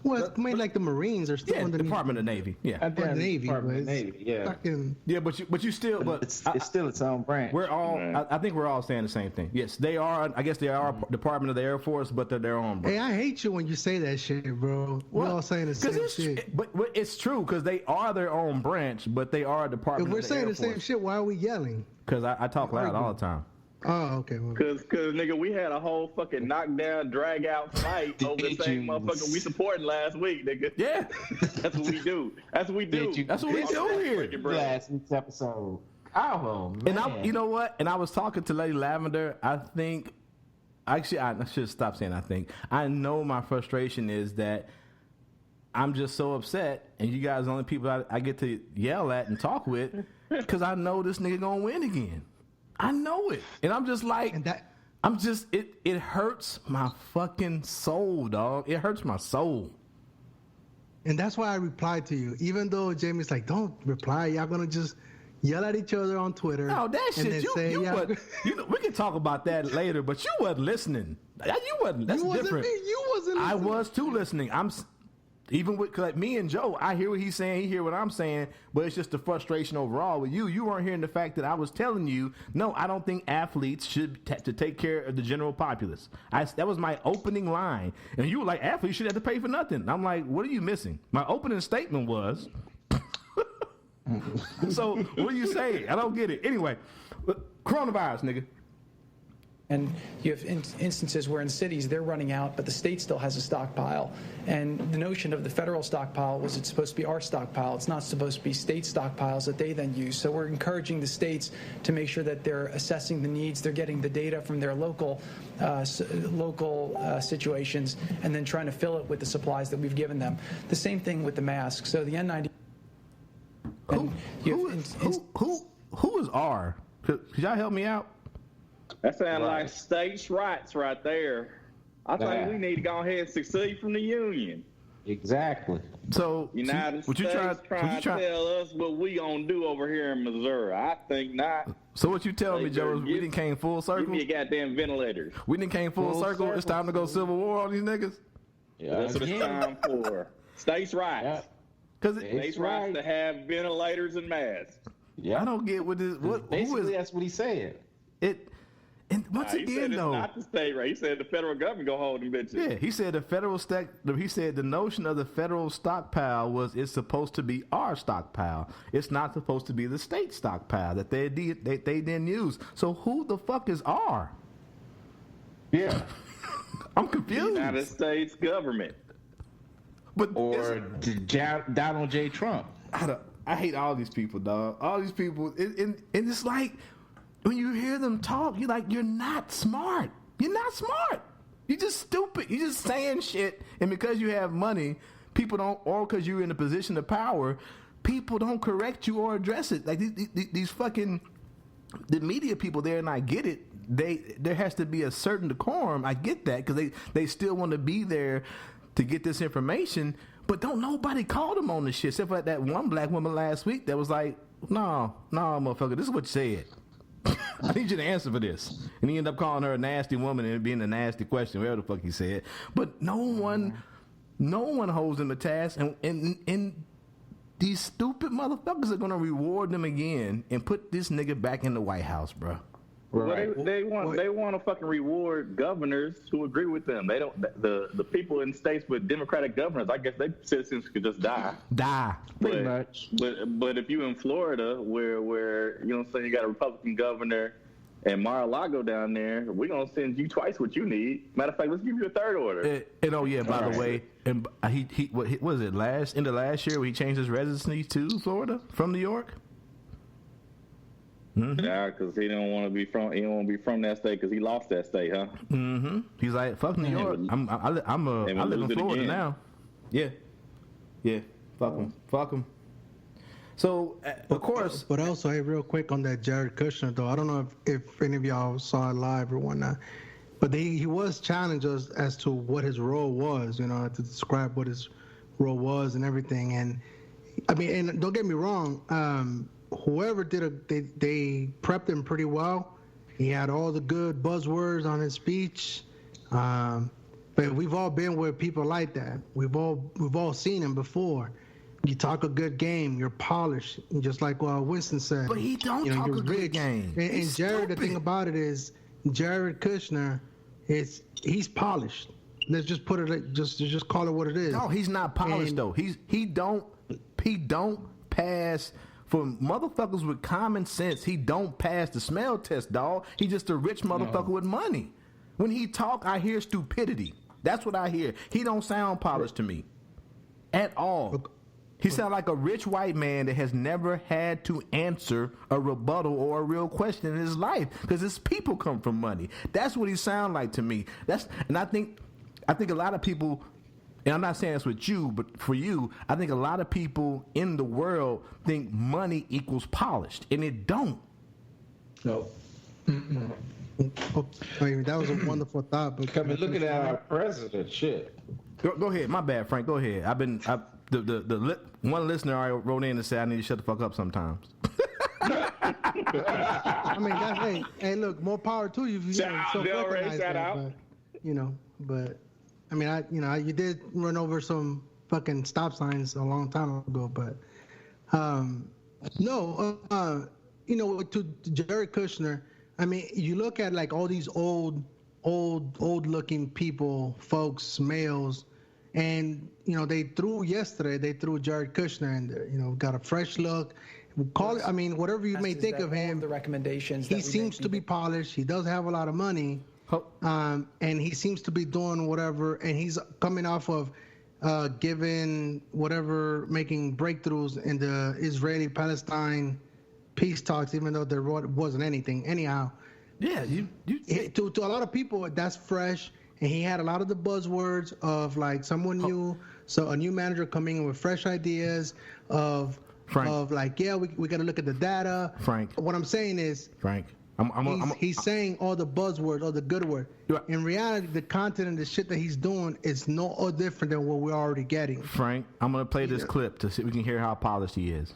Well, I mean, like the Marines are still under Department of Navy. Yeah, the Navy. Department of Navy. Yeah. Fucking, yeah, but you still, but it's still its own branch. We're all. I think we're all saying the same thing. Yes, they are. I guess they are Department of the Air Force, but they're their own branch. Hey, I hate you when you say that shit, bro. We're all saying the same shit. But it's true because they are their own branch, but they are a Department. If we're of the saying Air the same Force. shit, why are we yelling? Because I talk loud all the time. Oh, okay. Cause nigga, we had a whole fucking knockdown, drag out fight over the same motherfucker we supported last week, nigga. Yeah, that's what we do. That's what we do. That's what we do here. Last week's episode. Oh man. And you know what? And I was talking to Lady Lavender. I think, actually, I should stop saying I think. I know my frustration is that I'm just so upset, and you guys are the only people I get to yell at and talk with, because I know this nigga gonna win again. I know it, and I'm just like, it hurts my fucking soul, dog. It hurts my soul. And that's why I replied to you, even though Jamie's like, don't reply. Y'all gonna just yell at each other on Twitter. No, that shit. You know, we can talk about that later, but you wasn't listening. You wasn't. That's different. You wasn't listening. I was too listening. Even with like me and Joe, I hear what he's saying, he hear what I'm saying, but it's just the frustration overall with you. You weren't hearing the fact that I was telling you, no, I don't think athletes should to take care of the general populace. That was my opening line, and you were like, athletes should have to pay for nothing. I'm like, what are you missing? My opening statement was, so what are you saying? I don't get it. Anyway, coronavirus, nigga. And you have instances where in cities they're running out, but the state still has a stockpile. And the notion of the federal stockpile was it's supposed to be our stockpile. It's not supposed to be state stockpiles that they then use. So we're encouraging the states to make sure that they're assessing the needs, they're getting the data from their local situations, and then trying to fill it with the supplies that we've given them. The same thing with the masks. So the N90. Who is R? Could y'all help me out? That sounds like states' rights right there. I think we need to go ahead and secede from the union. Exactly. So United States trying to tell us what we gonna do over here in Missouri. I think not. So what you telling me, Joe, is we didn't came full circle? Give me a goddamn ventilator. We didn't came full circle. It's time to go civil war on these niggas. Yeah, that's what it's time for. States' rights. Because states' rights to have ventilators and masks. Yeah, I don't get what this. Basically, that's what he said. And once again, though, not the state, right? He said the federal government gonna hold them bitches. Yeah, he said He said the notion of the federal stockpile was it's supposed to be our stockpile. It's not supposed to be the state stockpile that they didn't use. So who the fuck is R? Yeah, I'm confused. United States government, or Donald J. Trump. I hate all these people, dog. All these people, and it's like, when you hear them talk, you're like, you're not smart. You're not smart. You're just stupid. You're just saying shit. And because you have money, people don't, or because you're in a position of power, people don't correct you or address it. Like these fucking, the media people there, and I get it. There has to be a certain decorum. I get that because they still want to be there to get this information. But don't nobody call them on this shit except for that one black woman last week that was like, no, motherfucker, this is what you said. I need you to answer for this. And he ended up calling her a nasty woman and it being a nasty question, whatever the fuck he said. But no one holds them to task. And these stupid motherfuckers are going to reward them again and put this nigga back in the White House, bro. Right. Well, they want to fucking reward governors who agree with them. They don't. The people in states with Democratic governors, I guess their citizens could just die. Pretty much. But if you in Florida, where you know what I'm saying, you got a Republican governor and Mar-a-Lago down there, we're gonna send you twice what you need. Matter of fact, let's give you a third order. By the way, and he what was it end of last year when he changed his residency to Florida from New York? Mm-hmm. Yeah, because he don't want to be from that state because he lost that state, huh? Mm-hmm. He's like, fuck New York. I live in Florida now. Yeah. Fuck him. So of course, but also, hey, real quick on that Jared Kushner though. I don't know if any of y'all saw it live or whatnot, but he was challenged as to what his role was. You know, to describe what his role was and everything. And I mean, and don't get me wrong. Whoever they prepped him pretty well. He had all the good buzzwords on his speech. But we've all been with people like that. We've all seen him before. You talk a good game, you're polished, just like Winston said. But he don't talk a good game. And Jared, the thing about it is, Jared Kushner he's polished. Let's just put it just call it what it is. No, he's not polished though. He don't pass. For motherfuckers with common sense, he don't pass the smell test, dog. He just a rich motherfucker with money. When he talk, I hear stupidity. That's what I hear. He don't sound polished to me at all. He sounds like a rich white man that has never had to answer a rebuttal or a real question in his life because his people come from money. That's what he sound like to me. And I think a lot of people. And I'm not saying this with you, but for you, I think a lot of people in the world think money equals polished, and it don't. No. I mean, that was a wonderful thought. But looking at our president, shit. Go ahead. My bad, Frank. Go ahead. One listener already wrote in and said I need to shut the fuck up sometimes. I mean, hey, look, more power to you. But I mean, you did run over some fucking stop signs a long time ago, but to Jared Kushner, I mean, you look at like all these old looking people, folks, males, and they threw Jared Kushner in there. Got a fresh look. I mean, whatever you may think of him, the recommendations. He seems to be polished. He does have a lot of money. And he seems to be doing whatever, and he's coming off of making breakthroughs in the Israeli-Palestine peace talks, even though there wasn't anything. Anyhow, yeah, to a lot of people that's fresh, and he had a lot of the buzzwords of like someone new, so a new manager coming in with fresh ideas of like, yeah, we got to look at the data. Frank, what I'm saying is, Frank. He's saying all the buzzwords, all the good words. In reality, the content and the shit that he's doing is no different than what we're already getting. Frank, I'm going to play this clip to see if we can hear how polished he is.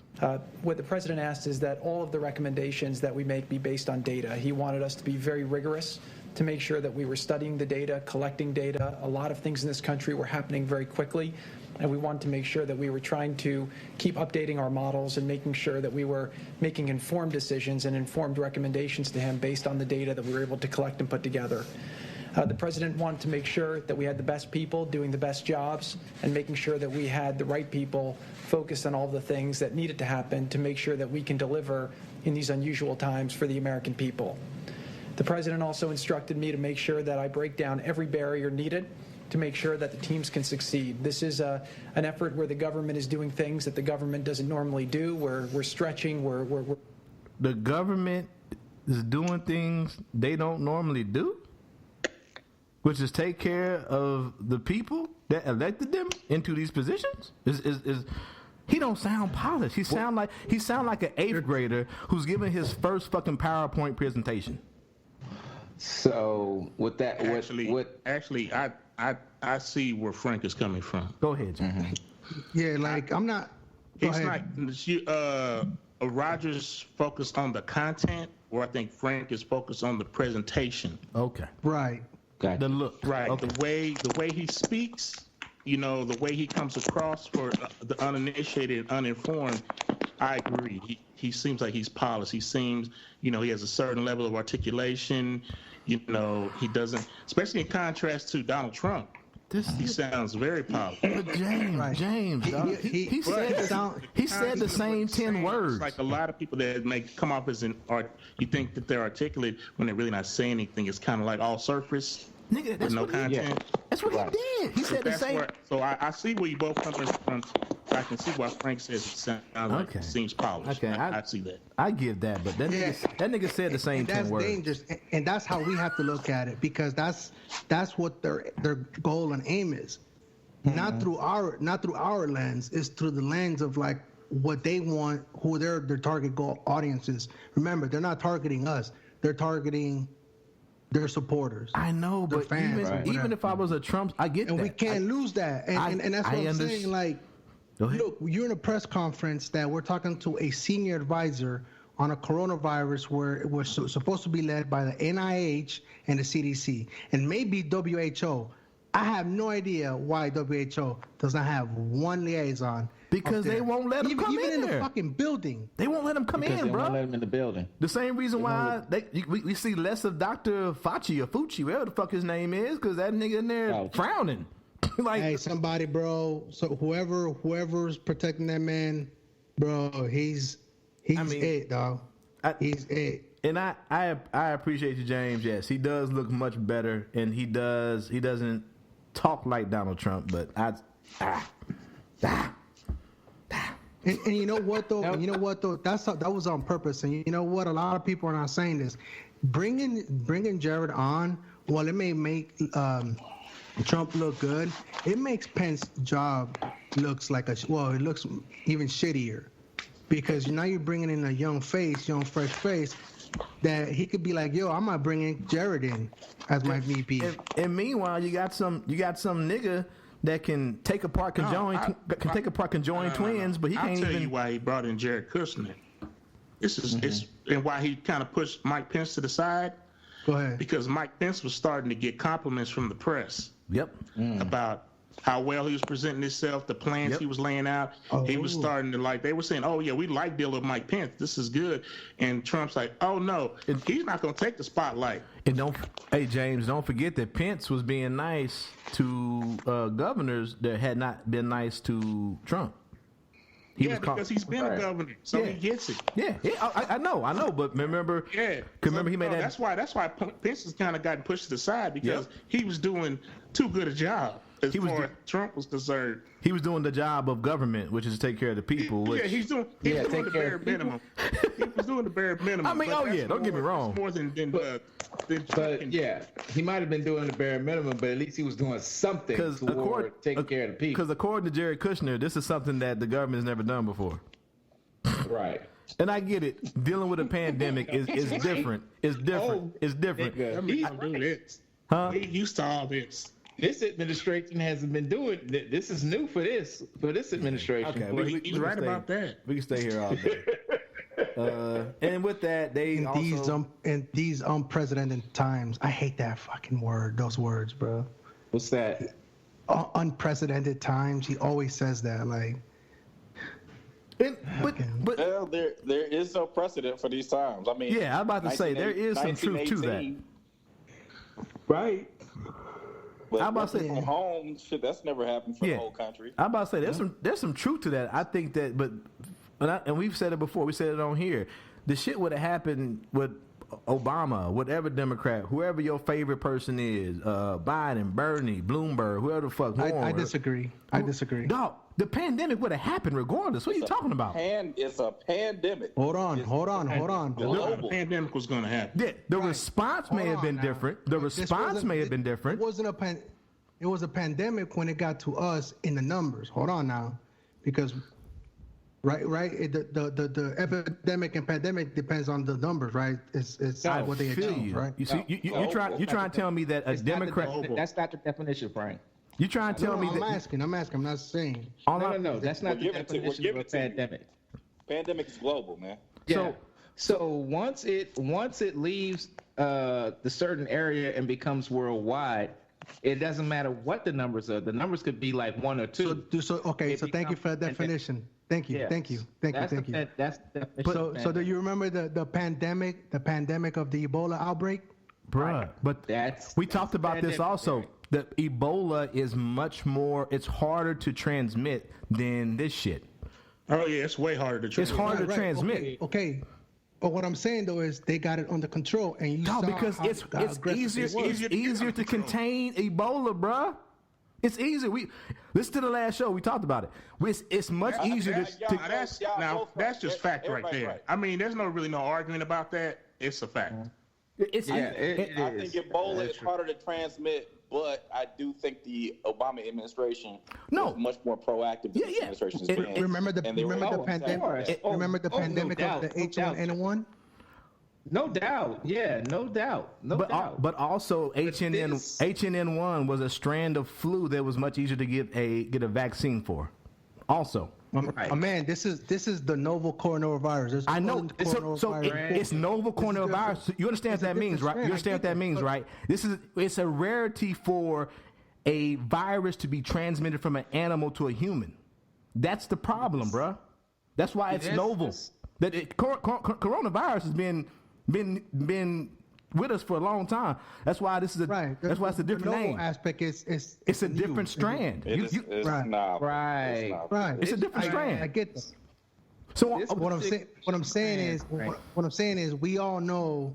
What the president asked is that all of the recommendations that we make be based on data. He wanted us to be very rigorous to make sure that we were studying the data, collecting data. A lot of things in this country were happening very quickly. And we wanted to make sure that we were trying to keep updating our models and making sure that we were making informed decisions and informed recommendations to him based on the data that we were able to collect and put together. The president wanted to make sure that we had the best people doing the best jobs and making sure that we had the right people focused on all the things that needed to happen to make sure that we can deliver in these unusual times for the American people. The president also instructed me to make sure that I break down every barrier needed to make sure that the teams can succeed. This is an effort where the government is doing things that the government doesn't normally do. We're stretching. We're The government is doing things they don't normally do, which is take care of the people that elected them into these positions. He don't sound polished. He sound like an 8th grader who's giving his first fucking PowerPoint presentation. So with that, actually, I see where Frank is coming from. Go ahead, John. Mm-hmm. Yeah, like I'm not. It's like Rogers focused on the content, or I think Frank is focused on the presentation. Okay. Right. Gotcha. The look. Right. Okay. The way he speaks, the way he comes across for the uninitiated, uninformed. I agree. He seems like he's polished. He seems, he has a certain level of articulation. He doesn't, especially in contrast to Donald Trump. He sounds very polished. But James, dog, he said the same 10 words. It's like a lot of people that come off as you think that they're articulate when they're really not saying anything. It's kind of like all surface. Nigga, that's no what content. That's what he did. He said the same. So I see where you both come from. I can see why Frank says it sounds like it seems polished. Okay, I see that. I give that, but that nigga said the same 10 words. That's dangerous, and that's how we have to look at it, because that's what their goal and aim is. Not through our lens. It's through the lens of like what they want, who their target goal audience is. Remember, they're not targeting us. They're targeting their supporters. I know, but fans, even if I was a Trump, I get that. And we can't lose that. And that's what I'm saying. Like, look, you're in a press conference that we're talking to a senior advisor on a coronavirus where it was supposed to be led by the NIH and the CDC and maybe WHO. I have no idea why WHO does not have one liaison. Because they won't let him come in there. Even in the there. fucking building. They won't let him come in, bro. They won't let him in the building. The same reason why we see less of Dr. Fauci or Fucci, whatever the fuck his name is, because that nigga in there frowning. Like, hey, somebody, bro. So whoever's protecting that man, bro, he's it, dog. He's it. And I appreciate you, James. Yes, he does look much better, and he doesn't talk like Donald Trump, but And you know what though? That was on purpose. And you know what? A lot of people are not saying this. Bringing Jared on, while it may make Trump look good, it makes Pence's job looks it looks even shittier, because now you're bringing in a young fresh face that he could be like, yo, I'm not bringing Jared in as my VP. And meanwhile, you got some nigga that can take apart conjoined twins, but he can't even. I'll tell you why he brought in Jared Kushner. And why he kind of pushed Mike Pence to the side. Go ahead. Because Mike Pence was starting to get compliments from the press. Yep. About how well he was presenting himself, the plans he was laying out. He was starting to they were saying, oh yeah, we like dealing with Mike Pence. This is good. And Trump's like, oh no, he's not going to take the spotlight. And James, don't forget that Pence was being nice to governors that had not been nice to Trump. Because he's been a governor, so he gets it. Yeah, I know, but remember, he made that. That's why Pence has kind of gotten pushed to the side, because he was doing too good a job as far as Trump was concerned. He was doing the job of government, which is to take care of the people. He's doing the bare minimum. He was doing the bare minimum. I mean, don't get me wrong. More than he might have been doing the bare minimum, but at least he was doing something toward taking care of the people. Because according to Jared Kushner, this is something that the government has never done before. Right. And I get it. Dealing with a pandemic is different. It's different. It's different. He used to all this. This administration hasn't been doing. This is new for this administration. Okay, he's right about that. We can stay here all day. And with that, in these unprecedented times, I hate that fucking word. Those words, bro. What's that? Unprecedented times. He always says that, like. But well, there is no precedent for these times. I mean, I'm about to say there is some truth to that. Right. But I'm about to say from home, shit, that's never happened for the whole country. I'm about to say there's some truth to that. I think that, and we've said it before. We said it on here. The shit would have happened with Obama, whatever Democrat, whoever your favorite person is, Biden, Bernie, Bloomberg, whoever the fuck. I disagree. Dog, the pandemic would have happened regardless. What are you talking about? It's a pandemic. Hold on. The pandemic was going to happen. Yeah, the response may have been different. It wasn't it was a pandemic when it got to us in the numbers. Hold on now, because right. The epidemic and pandemic depends on the numbers, right? It's what they achieve, right? You see, you trying to tell me that a Democrat? That's not the definition, Frank. You trying to tell me that? I'm asking. I'm not saying. No. That's not the definition of a pandemic. Pandemic is global, man. Yeah. So once it leaves the certain area and becomes worldwide, it doesn't matter what the numbers are. The numbers could be like 1 or 2. So thank you for that definition. Thank you. Thank you. That's the definition. So do you remember the pandemic of the Ebola outbreak? Bruh, but we talked about this also. The Ebola is much more, it's harder to transmit than this shit. Oh, yeah, it's way harder to transmit. It's harder to transmit. Okay. But what I'm saying, though, is they got it under control. And you saw because how it's easier to contain Ebola, bruh. It's easier. Listen to the last show. We talked about it. It's much easier that's just fact right there. Right. I mean, there's really no arguing about that. It's a fact. I think Ebola is harder to transmit, but I do think the Obama administration was much more proactive than this administration has been. Remember the pandemic? Remember the pandemic of the H1N1? No doubt. Yeah, no doubt. But also HNN1 was a strand of flu that was much easier to get a vaccine for. Also. Man, this is the novel coronavirus. I know. It's novel coronavirus. You understand what that means, right? You understand what that means, right? It's a rarity for a virus to be transmitted from an animal to a human. That's the problem, bruh. That's why it's novel. Coronavirus has been with us for a long time. That's why this is that's why it's a different name. Aspect is it's a different strand. It's a different strand. I get that. So what I'm saying is we all know.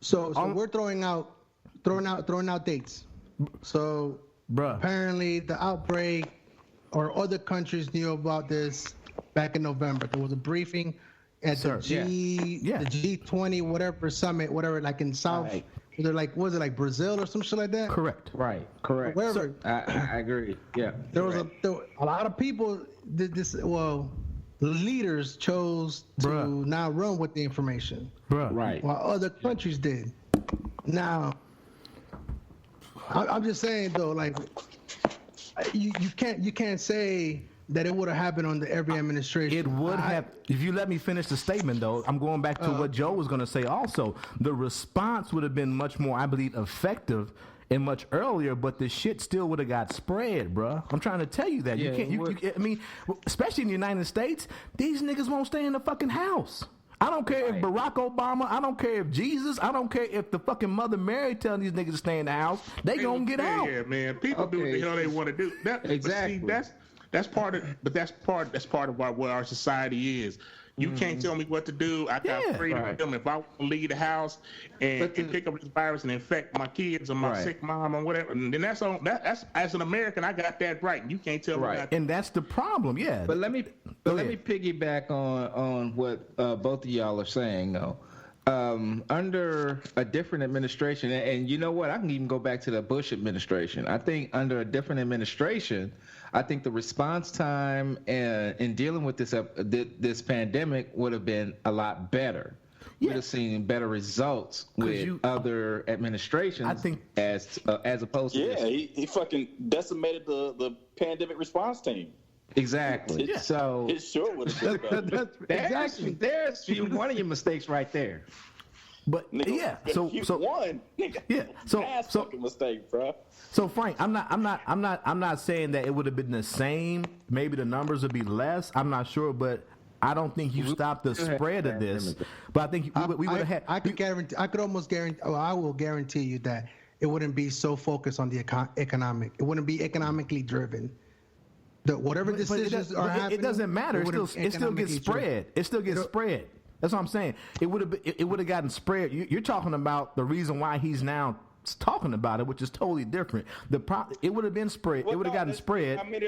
So we're throwing out dates. So apparently the outbreak or other countries knew about this back in November. There was a briefing at the G20 whatever summit, whatever, like in South. Right. They're like, was it like Brazil or some shit like that? Correct. Wherever. I agree. Yeah. There was a lot of people did this. Well, the leaders chose to not run with the information. Right. While other countries did. Now, I'm just saying though, like you can't say that it would have happened under every administration. It would have. If you let me finish the statement, though, I'm going back to what Joe was going to say also. The response would have been much more, I believe, effective and much earlier, but the shit still would have got spread, bruh. I'm trying to tell you that. Yeah, you can't. I mean, especially in the United States, these niggas won't stay in the fucking house. I don't care if Barack Obama, I don't care if Jesus, I don't care if the fucking Mother Mary telling these niggas to stay in the house. They gonna get out. Yeah, man. People do what the hell they want to do. Exactly. See, that's part of what our society is. You can't tell me what to do. I got freedom. If I want to leave the house and pick up this virus and infect my kids or my sick mom or whatever, and then that's as an American, I got that right. And you can't tell me that. And that's the problem. Yeah. But let me piggyback on what both of y'all are saying though. Under a different administration, and you know what? I can even go back to the Bush administration. I think under a different administration, I think the response time in dealing with this pandemic would have been a lot better. We'd have seen better results with other administrations. I think as opposed to he fucking decimated the pandemic response team. Exactly. Yeah. So it sure would have been better. Exactly. There's one of your mistakes right there. But fucking mistake, bro. So Frank, I'm not saying that it would have been the same. Maybe the numbers would be less. I'm not sure, but I don't think you stopped the spread of this. But I think we would have had. I could almost guarantee. I will guarantee you that it wouldn't be so focused on the economic. It wouldn't be economically driven. Whatever decisions are happening, it doesn't matter. It still gets spread. It still gets spread. That's what I'm saying. It would have gotten spread. You're talking about the reason why he's now talking about it, which is totally different. It would have been spread. It would have gotten spread. I mean,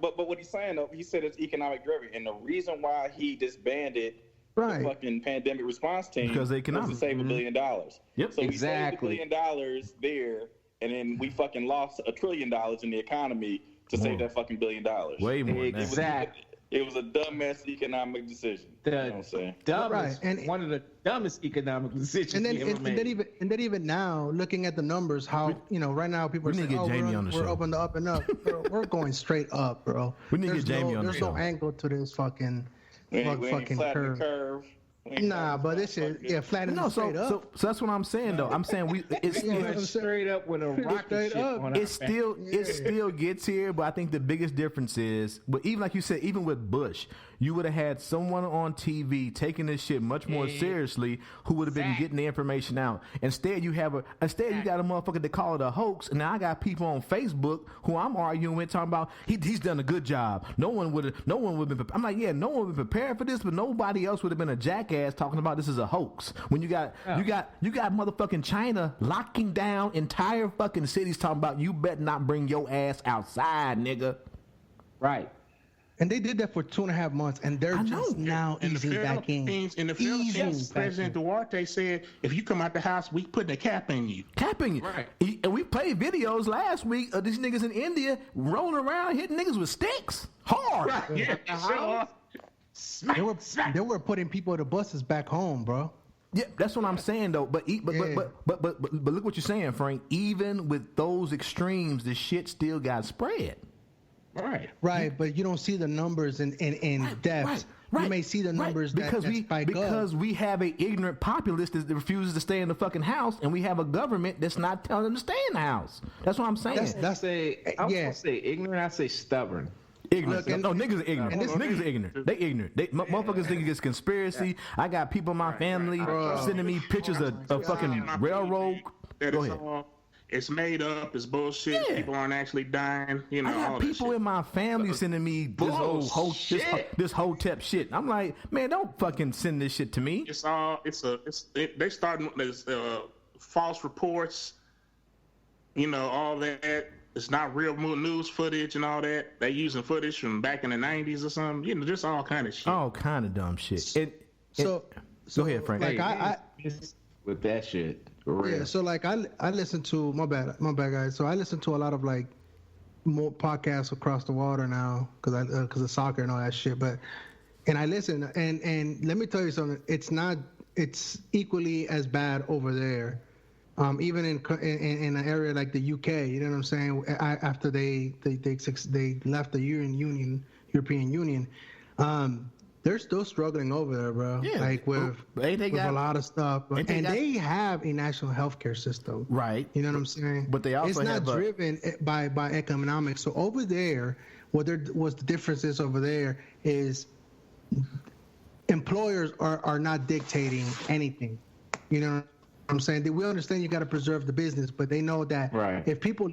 but what he's saying though, he said it's economic driven, and the reason why he disbanded the fucking pandemic response team because economic was to save $1 billion. Yep, so exactly. We saved $1 billion there, and then we fucking lost $1 trillion in the economy to save that fucking $1 billion. Way more. Exactly. It was a dumbass economic decision. You know what I'm saying? Dumbest, and one of the dumbest economic decisions. And then even now, looking at the numbers, how right now people are saying, we're up and up and up. Bro, we're going straight up, bro. We need to get Jamie on the show. There's no angle to this fucking curve. Nah, but this is flattening straight up. So that's what I'm saying though. I'm saying it's straight up with a rocket ship on it still gets here, but I think the biggest difference is, but even like you said, even with Bush, you would have had someone on TV taking this shit much more seriously who would have been getting the information out. Instead, you got a motherfucker that call it a hoax, and now I got people on Facebook who I'm arguing with talking about he's done a good job. No one would have been. I'm like, yeah, no one would have been prepared for this, but nobody else would have been a jackass talking about this is a hoax. When you got motherfucking China locking down entire fucking cities talking about you better not bring your ass outside, nigga. Right. And they did that for 2.5 months, and they're just now easing back in. In the Philippines, President Duarte said, if you come out the house, we putting a cap in you. Right. And we played videos last week of these niggas in India rolling around hitting niggas with sticks. Hard. Right. Yeah, They were putting people to buses back home, bro. Yeah, that's what I'm saying though. But look what you're saying, Frank. Even with those extremes, the shit still got spread. Right, but you don't see the numbers in depth. Right. You may see the numbers because we have an ignorant populace that refuses to stay in the fucking house, and we have a government that's not telling them to stay in the house. That's what I'm saying. I won't say ignorant. I say stubborn. Ignorant. No, niggas are ignorant. Niggas are ignorant. They ignorant. Motherfuckers think it's conspiracy. I got people in my family sending me pictures of fucking railroad. Go ahead. It's made up. It's bullshit. Yeah. People aren't actually dying. You know, I got people in my family sending me this hotep shit. I'm like, man, don't fucking send this shit to me. They starting as false reports. You know, all that. It's not real news footage and all that. They using footage from back in the 90s or something. You know, just all kind of shit. All kind of dumb shit. So go ahead, Frank. Like I with that shit. Yeah, so like I listen to my bad guys. So I listen to a lot of like more podcasts across the water now because of soccer and all that shit. And I listen and let me tell you something. It's equally as bad over there. Even in an area like the UK, you know what I'm saying? After they left the European Union, they're still struggling over there, bro. Yeah, like with a lot of stuff. And they have a national healthcare system, right? You know what I'm saying? But they also it's not driven by economics. So over there, what the difference is over there is employers are not dictating anything. You know what I'm saying? We understand you got to preserve the business, but they know that if people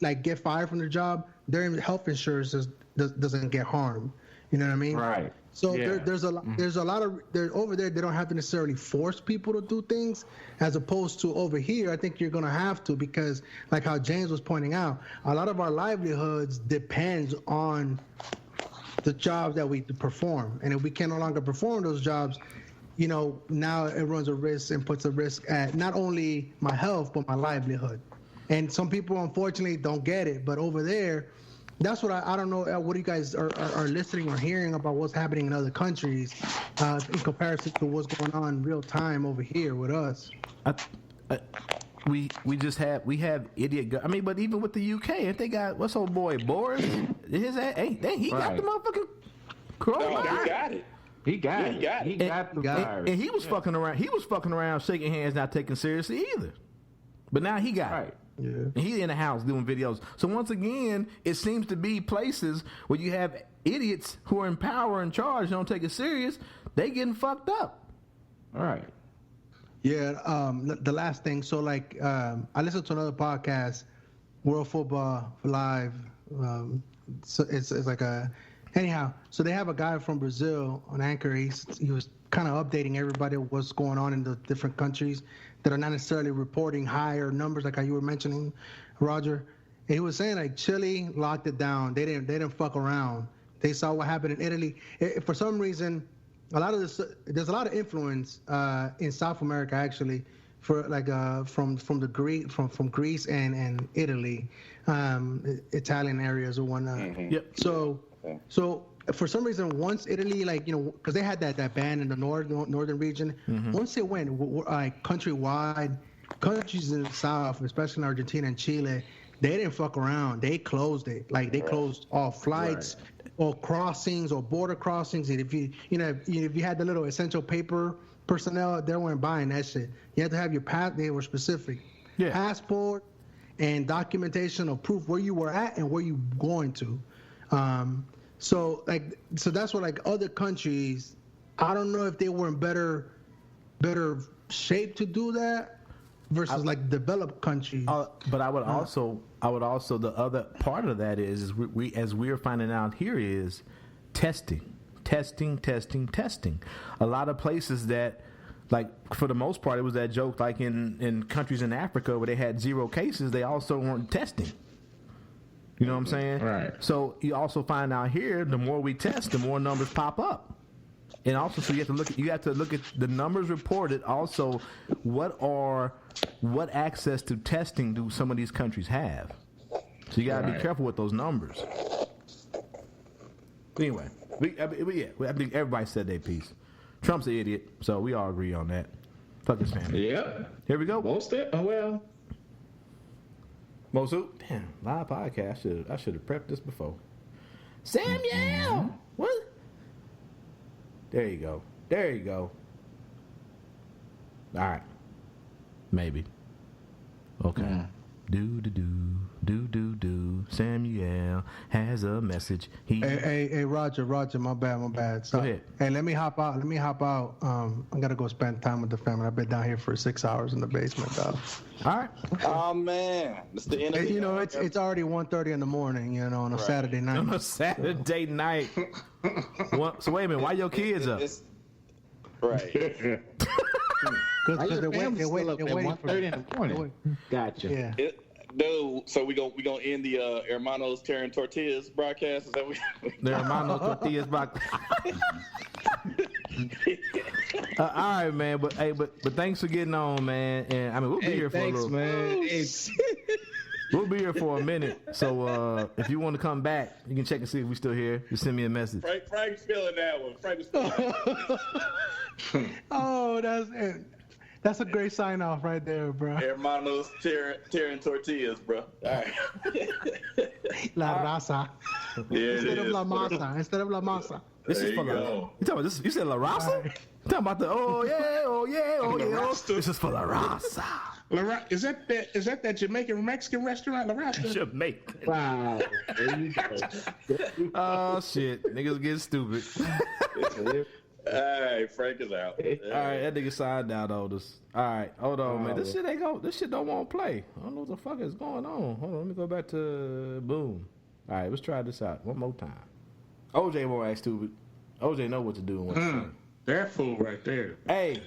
like get fired from their job, their health insurance doesn't get harmed. You know what I mean? Right. So there's a lot of over there. They don't have to necessarily force people to do things, as opposed to over here. I think you're gonna have to, because like how James was pointing out, a lot of our livelihoods depends on the jobs that we perform, and if we can no longer perform those jobs, you know, now it runs a risk and puts a risk at not only my health but my livelihood. And some people unfortunately don't get it, but over there. That's what I don't know. What you guys are listening or hearing about what's happening in other countries in comparison to what's going on in real time over here with us. We have idiot. I mean, but even with the UK, if they got what's old boy Boris, he got the motherfucking corona. No, he got it. He got the virus. And he was fucking around. He was fucking around, shaking hands, not taking seriously either. But now he got it. Yeah. And he's in the house doing videos. So once again, it seems to be places where you have idiots who are in power and charge, don't take it serious. They getting fucked up. All right. Yeah. The last thing. So like, I listened to another podcast, World Football Live. So it's like anyhow. So they have a guy from Brazil on Anchor. He was kind of updating everybody what's going on in the different countries that are not necessarily reporting higher numbers, like how you were mentioning, Roger. And he was saying like Chile locked it down. They didn't fuck around. They saw what happened in Italy. For some reason, there's a lot of influence in South America actually, for like from Greece and Italy, Italian areas or whatnot. Mm-hmm. Yep. So for some reason, once Italy, like, you know, because they had that ban in the northern region, once it went like countrywide, countries in the south, especially in Argentina and Chile, they didn't fuck around. They closed it. Like they closed all flights. or crossings or border crossings. And if you had the little essential paper personnel, they weren't buying that shit. You had to have your they were specific. Yeah. Passport and documentation of proof where you were at and where you going to. So that's what like other countries, I don't know if they were in better shape to do that versus like developed countries. But I would also the other part of that is we as we're finding out here is testing. A lot of places that, like, for the most part, it was that joke, like in countries in Africa where they had 0 cases, they also weren't testing. You know what I'm saying? Right. So you also find out here, the more we test, the more numbers pop up. And also, so you have to look at the numbers reported. Also, what access to testing do some of these countries have? So you got to be careful with those numbers. Anyway, I think everybody said their piece. Trump's an idiot, so we all agree on that. Fuck his family. Yeah. Here we go. Mosu. Damn, live podcast. I should have prepped this before. Samuel! What? There you go. All right. Maybe. Okay. Do. Samuel has a message. Hey, Roger, my bad. So, go ahead. Hey, let me hop out. I gotta go spend time with the family. I've been down here for 6 hours in the basement, dog. All right. Oh man, it's the end of the it's already 1:30 in the morning. On a Saturday night. On a Saturday night. So wait a minute. Why your kids up? Right. Because they're waiting for 1:30 in the morning. Gotcha. Yeah. Dude, so we gonna end the Hermanos tearing Tortillas broadcast? Is that what the Hermanos Tortillas broadcast? All right, man. But thanks for getting on, man. And I mean, we'll be here for a little. Man. We'll be here for a minute. So if you want to come back, you can check and see if we're still here. Just send me a message. Frank's feeling that one. Frank's feeling that one. Oh, that's it. That's a great sign off right there, bro. Hermanos tearing tortillas, bro. All right. La raza. Yeah, instead of la masa. This is for la. You talking about this? You said la raza? You talking about the oh yeah. This is for la raza. Is that Jamaican Mexican restaurant, La Rasta? Jamaican. Wow. There you go. Oh shit, niggas getting stupid. All right, Frank is out. All right, that nigga signed out on us. All right, hold on, man. This shit don't want to play. I don't know what the fuck is going on. Hold on, let me go back to boom. All right, let's try this out one more time. OJ won't act stupid. OJ know what to do and what to say. That fool right there. Hey.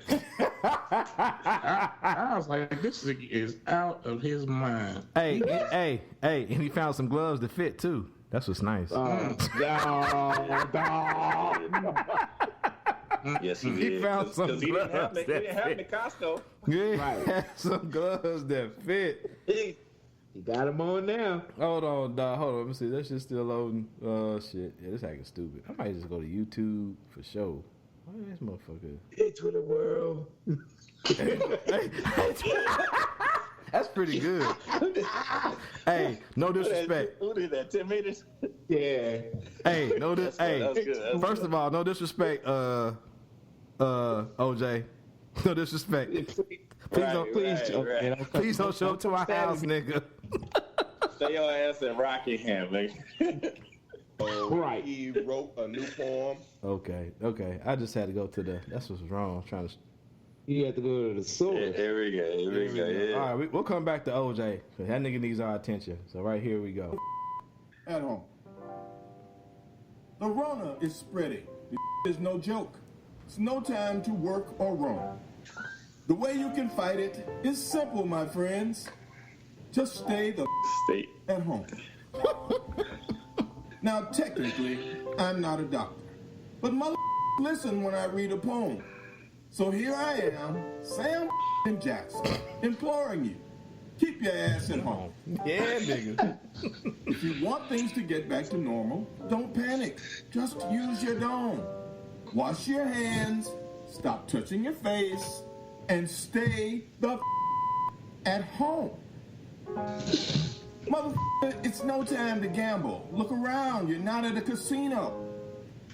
I was like, this nigga is out of his mind. Hey, and he found some gloves that fit too. That's what's nice. Yes, he did. He found some gloves. He didn't have them at Costco. Yeah, right. Some gloves that fit. He got them on now. Hold on, dog. Hold on. Let me see. That shit's still loading. Oh, shit. Yeah, this acting stupid. I might just go to YouTube for show. Why this motherfucker? Hey, Twitter world. That's pretty good. Hey, no disrespect. Who did that? 10 meters? Yeah. Hey, no disrespect. Hey, first of all, no disrespect, OJ. No disrespect. Please don't show up to our house, nigga. Stay your ass in Rockingham, nigga. Right. He wrote a new poem. Okay. I just had to go to that's what's wrong. I'm trying to. You have to go to the source. Yeah, here we go. Yeah. All right, we'll come back to OJ. That nigga needs our attention. So right here we go. At home. The Rona is spreading. This is no joke. It's no time to work or roam. The way you can fight it is simple, my friends. Just stay at home. Now, technically, I'm not a doctor. But mother listen when I read a poem. So here I am, Sam Jackson, imploring you, keep your ass at home. Yeah, nigga. If you want things to get back to normal, don't panic. Just use your dome. Wash your hands, stop touching your face, and stay the at home. Motherfucker, it's no time to gamble. Look around, you're not at a casino.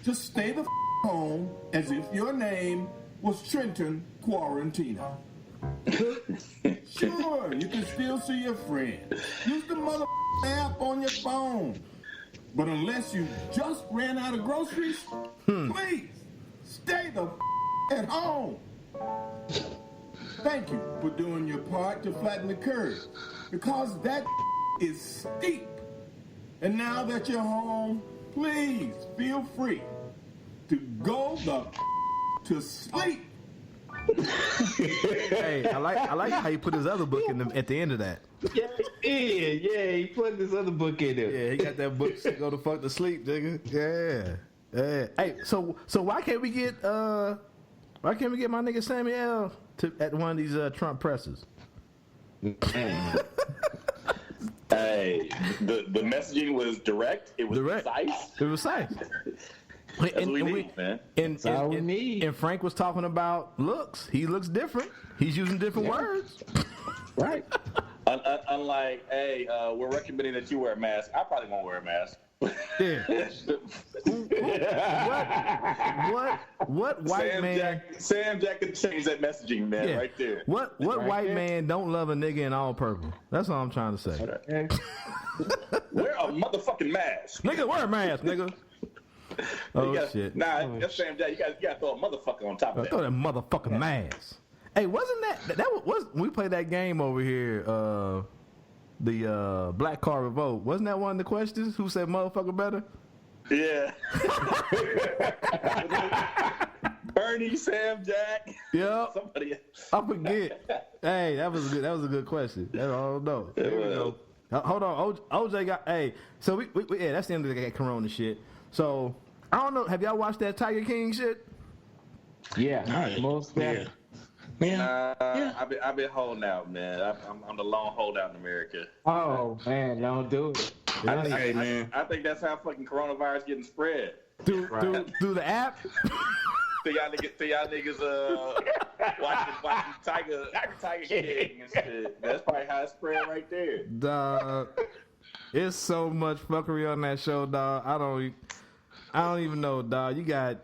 Just stay the home as if your name was Trenton Quarantino. Sure, you can still see your friends. Use the mother app on your phone. But unless you just ran out of groceries, please stay the at home. Thank you for doing your part to flatten the curve, because that is steep. And now that you're home, please feel free to go to sleep. Hey, I like how you put his other book at the end of that. Yeah, he put this other book in there. Yeah, he got that book to go the fuck to sleep, nigga. Yeah. Hey, so why can't we get my nigga Samuel at one of these Trump presses? Hey, the messaging was direct. It was precise. It was precise. That's what we need, man. That's all we need. And Frank was talking about looks. He looks different. He's using different words. Right. Unlike, hey, we're recommending that you wear a mask. I probably won't wear a mask. Yeah. What white man? Sam Jack could change that messaging, man, right there. What white man don't love a nigga in all purple? That's all I'm trying to say. Wear a motherfucking mask. Nigga, wear a mask, nigga. Shit. Nah, that's Sam Jack. You gotta throw a motherfucker on top of that. Throw that motherfucking mask. Hey, wasn't that was when we played that game over here, the Black Card Revolt? Wasn't that one of the questions? Who said motherfucker better? Yeah. Bernie, Sam Jack. Yep. Somebody else. I forget. Hey, that was a good question. I don't know. There we go. Hold on, OJ got. Hey, so we yeah, that's the end of the Corona shit. So I don't know. Have y'all watched that Tiger King shit? Yeah, most yeah. I've been holding out, man. I'm the lone holdout in America. Oh man, don't do it. I think that's how fucking coronavirus getting spread. Through the app. So y'all niggas watching Tiger King and shit. That's probably how it spread right there. Dog, it's so much fuckery on that show, dog. I don't even know, dog. You got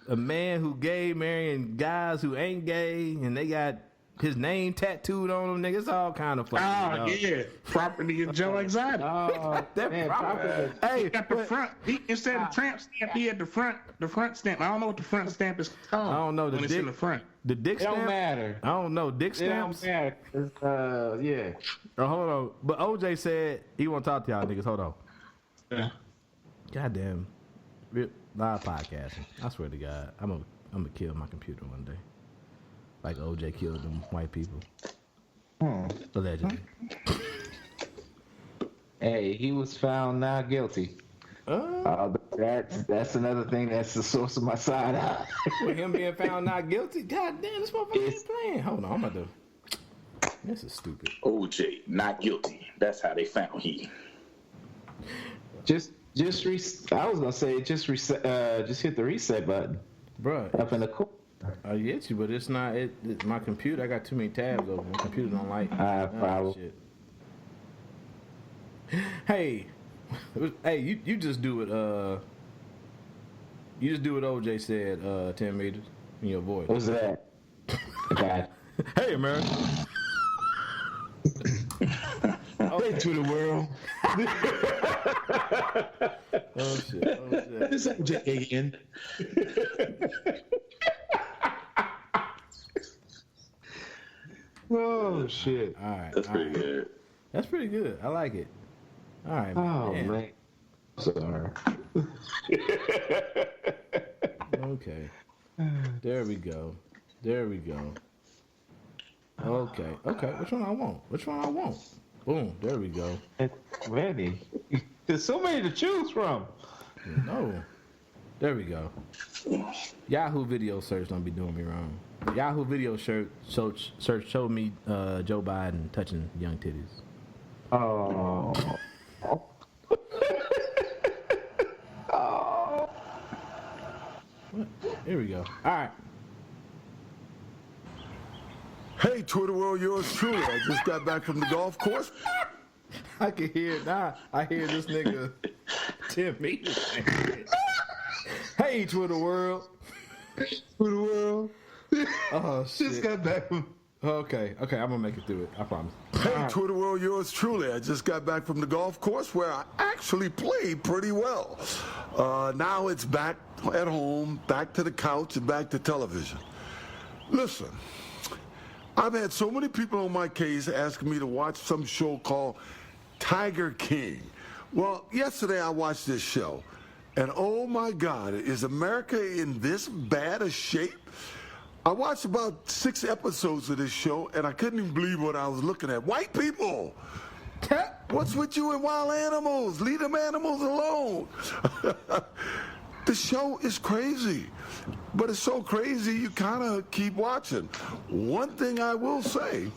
a man who gay marrying guys who ain't gay, and they got his name tattooed on them, nigga. It's all kind of funny. Oh, yeah. Property of Joe Exotic. Oh, that man, property. Hey, he got the front. Instead of tramp stamp, he had the front stamp. I don't know what the front stamp is called. I don't know. When it's in the front. The dick stamp? It don't matter. I don't know. Dick stamps? It don't matter. Yeah. Oh, hold on. But OJ said he want to talk to y'all niggas. Hold on. Yeah. Goddamn. Live podcasting. I swear to God. I'm gonna kill my computer one day. Like OJ killed them white people. Allegedly. Hey, he was found not guilty. That's another thing that's the source of my side eye. With him being found not guilty? God damn, this motherfucker ain't playing. Hold on, I'm about to... This is stupid. OJ, not guilty. That's how they found he. I was gonna say just hit the reset button, bro. Up in the corner. I get you, but it's not. My computer. I got too many tabs open. My computer don't like. Probably. Hey, you just do it. You just do what OJ said. 10 meters in your voice. What's that? God. Hey, America. Hey to the world. Oh shit. This is OJ again. Oh shit. All right. That's pretty good. That's pretty good. I like it. All right. Oh man. Sorry. Okay. There we go. Okay. Which one I want? Boom. There we go. It's ready. There's so many to choose from. No. There we go. Yahoo video search don't be doing me wrong. Yahoo video search showed me Joe Biden touching young titties. Oh. What? Here we go. All right. Hey, Twitter world, yours truly. I just got back from the golf course. I can hear it now. I hear this nigga 10 meters. Hey, Twitter world. Twitter world. Oh, shit. Just got back from... Okay, I'm gonna make it through it. I promise. Hey, Twitter world, yours truly. I just got back from the golf course where I actually played pretty well. Now it's back at home, back to the couch, and back to television. Listen, I've had so many people on my case asking me to watch some show called Tiger King. Well, yesterday I watched this show, and oh my God, is America in this bad a shape? I watched about 6 episodes of this show, and I couldn't even believe what I was looking at. White people! What's with you and wild animals? Leave them animals alone. The show is crazy, but it's so crazy you kind of keep watching. One thing I will say,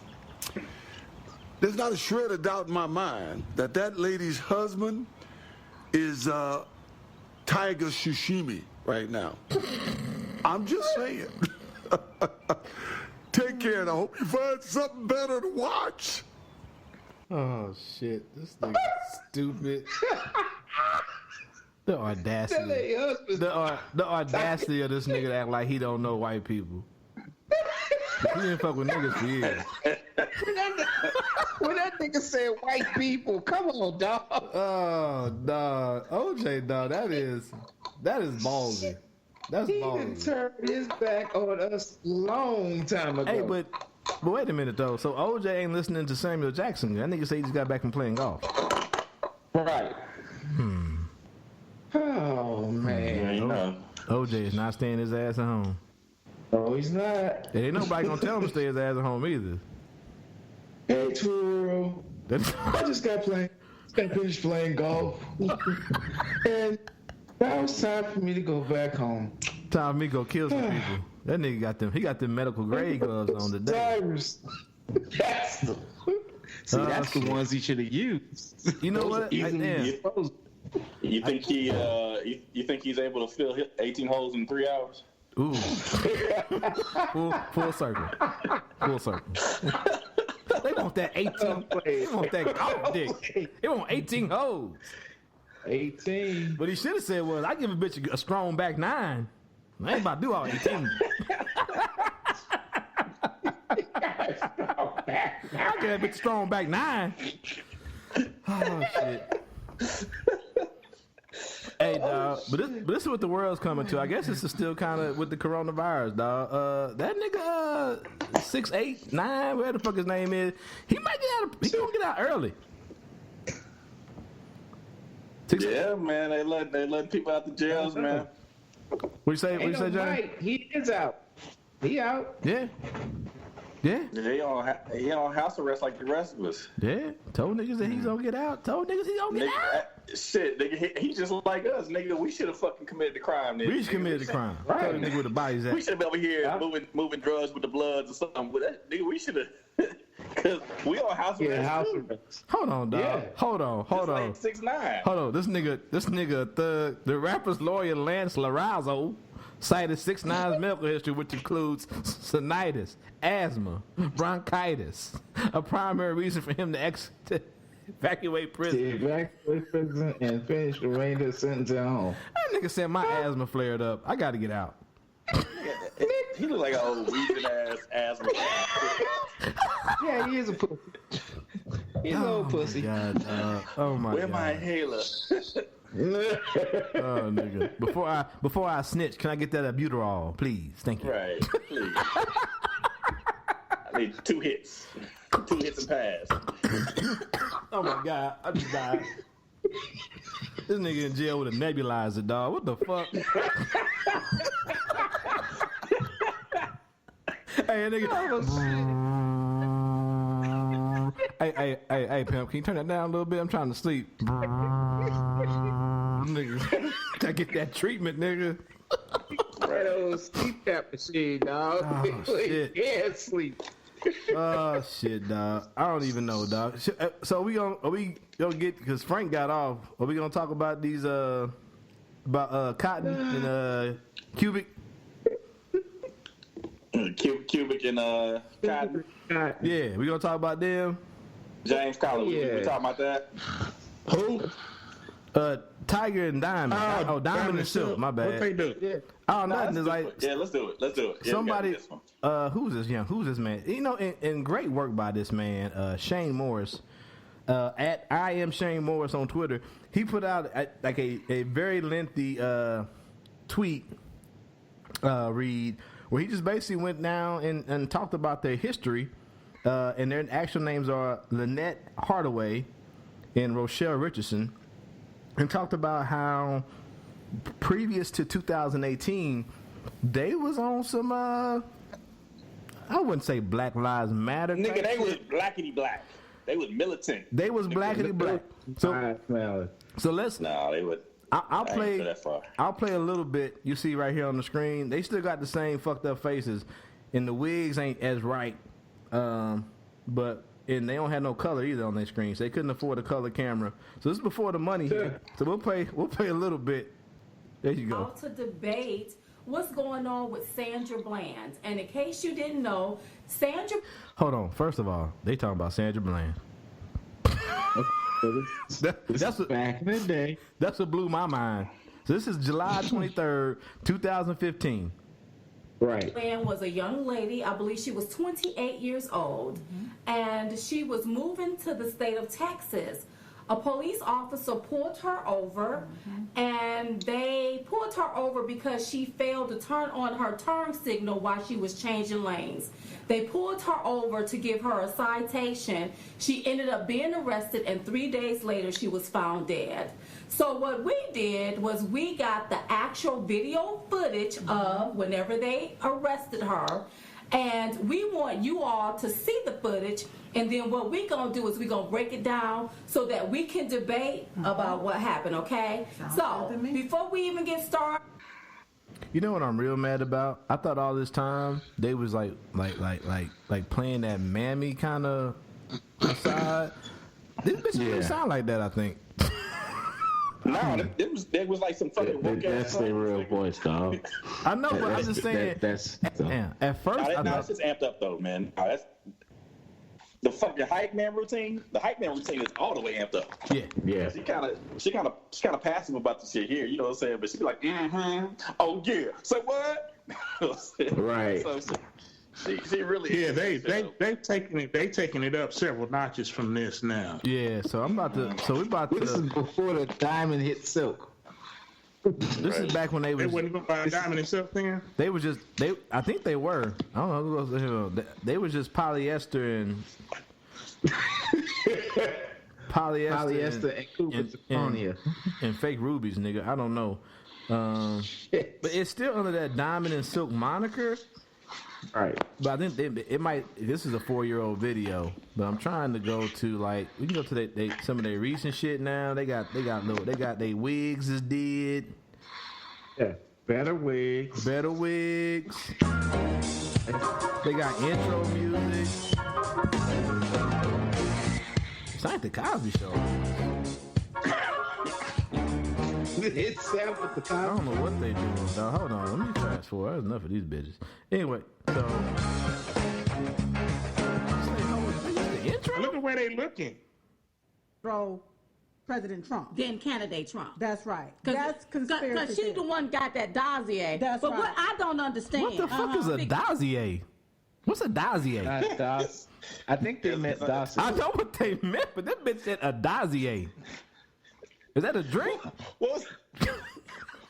there's not a shred of doubt in my mind that lady's husband is Tiger Sashimi right now. I'm just saying. Take care, and I hope you find something better to watch. Oh, shit. This nigga stupid. The audacity. The audacity of this nigga to act like he don't know white people. He didn't fuck with niggas for years. When that nigga said white people, come on, dog. Oh, dog. OJ, dog, that is ballsy. That's ballsy. He turned his back on us long time ago. Hey, but wait a minute, though. So OJ ain't listening to Samuel Jackson. That nigga say he just got back from playing golf. Right. Oh, man. OJ is not staying his ass at home. Oh, he's not. Ain't nobody gonna tell him to stay his ass at home either. Hey, Twirl. I just got finished playing golf. And now it's time for me to go back home. Time for me to go kill some people. That nigga got them medical grade gloves on today. That's the ones he should have used. You know what? You think he's able to fill 18 holes in 3 hours? Ooh. Full circle. Full circle. They want that 18. They want that golf dick. They want 18 holes. 18. What he should have said was, I give a bitch a strong back 9. I ain't about to do all 18. I give that bitch a strong back 9. Oh, shit. Hey, dog, but this is what the world's coming to. I guess this is still kind of with the coronavirus, dog. That nigga, 6'8", 9", whatever the fuck his name is, he might get out. He gonna get out early. Yeah, man, they let people out the jails, man. What you say, John? He is out. He out. Yeah. Yeah. He on house arrest like the rest of us. Yeah. Told niggas that he's gonna get out. Told niggas he's gonna get out. Shit, nigga, he just like us, nigga. We should have fucking committed the crime, nigga. We should committed the crime. Right. Told the nigga where the bodies at. We should have been over here moving drugs with the bloods or something. With that, nigga, we should have. Cause we on house arrest. Yeah, house arrest. Hold on, dog. Yeah. Hold on. Like 6'9". Hold on. This nigga, the rapper's lawyer Lance Larazzo cited 6'9's medical history, which includes sinusitis, asthma, bronchitis, a primary reason for him to evacuate prison. Evacuate prison and finish the remainder of the sentence at home. That nigga said my asthma flared up. I got to get out. He look like an old wheezing ass asthma. Yeah, he is a pussy. He's an old pussy. God, oh my Where God. my inhaler? Oh, nigga. Before I snitch, can I get that albuterol, please? Thank you. Right, please. I need 2 hits. 2 hits and pass. Oh my God, I just died. This nigga in jail with a nebulizer, dog. What the fuck? Hey, nigga. Hey, pimp, can you turn that down a little bit? I'm trying to sleep. Nigga, I get that treatment, nigga. Right on sleep that machine, dog. Oh, shit. Yeah, sleep. Oh shit, dog. I don't even know, dog. So are we gonna get, because Frank got off, are we gonna talk about these about cotton and cubic? Cubic and cotton. Yeah, we gonna talk about them. James Collins, we talking about that? Who? Tiger and Diamond. Diamond and Silk. My bad. What they do? Yeah. Oh, nothing. It's like let's do it. Yeah, somebody. Who's this man? You know, and great work by this man, Shane Morris. At I am Shane Morris on Twitter. He put out like a very lengthy tweet read where he just basically went down and talked about their history. And their actual names are Lynette Hardaway and Rochelle Richardson. And talked about how previous to 2018, they was on some, I wouldn't say Black Lives Matter. Nigga, they was blackity black. They was militant. They was blackity black. So let's. No, they would. I'll play a little bit. You see right here on the screen. They still got the same fucked up faces, and the wigs ain't as right. But. And they don't have no color either on their screens. They couldn't afford a color camera. So this is before the money hit. So we'll play a little bit. There you go. To debate what's going on with Sandra Bland. And in case you didn't know, Sandra... Hold on. First of all, they talking about Sandra Bland. That's what, back in the day. That's what blew my mind. So this is July 23rd, 2015. Right. Bland was a young lady. I believe she was 28 years old. And she was moving to the state of Texas. A police officer pulled her over, and they pulled her over because she failed to turn on her turn signal while she was changing lanes. They pulled her over to give her a citation. She ended up being arrested, and 3 days later, she was found dead. So what we did was we got the actual video footage of whenever they arrested her, and we want you all to see the footage, and then what we're going to do is we're going to break it down so that we can debate about what happened, okay? So, before we even get started... You know what I'm real mad about? I thought all this time they was like playing that mammy kind of side. This bitch didn't sound like that, I think. No, there was like some fucking work ass. That's their real voice, dog. I know, but I'm just saying. At first, it's just amped up though, man. That's the fucking hype man routine. The hype man routine is all the way amped up. Yeah. She kind of passive about the shit here. You know what I'm saying? But she be like, oh yeah. So what? Right. So she really. Yeah, they've taken it up several notches from this now. Yeah, so I'm about to. So we about to. This is before the diamond hit silk. This is back when they was. They wasn't going to buy diamond and silk then. They was just I think they were. I don't know. They was just polyester and. Polyester and fake rubies, nigga. I don't know. But it's still under that diamond and silk moniker. Right. But I think it might. This is a 4-year-old video, but I'm trying to go to we can go to some of their recent shit now. They got their wigs is did. Yeah, better wigs. They got intro music. It's like the Cosby Show. It's Sam with the Cosby. I don't know what they doing, dog. Hold on, let me fast forward. There's enough of these bitches. Anyway, so the intro. Look at where they looking. Throw President Trump. Then candidate Trump. That's right. That's conspiracy. Because she's the one got that dossier. That's but right. What I don't understand. What the fuck is a dossier? What's a dossier? I think they meant dossier. I know what they meant, but that bitch said a dossier. Is that a drink? What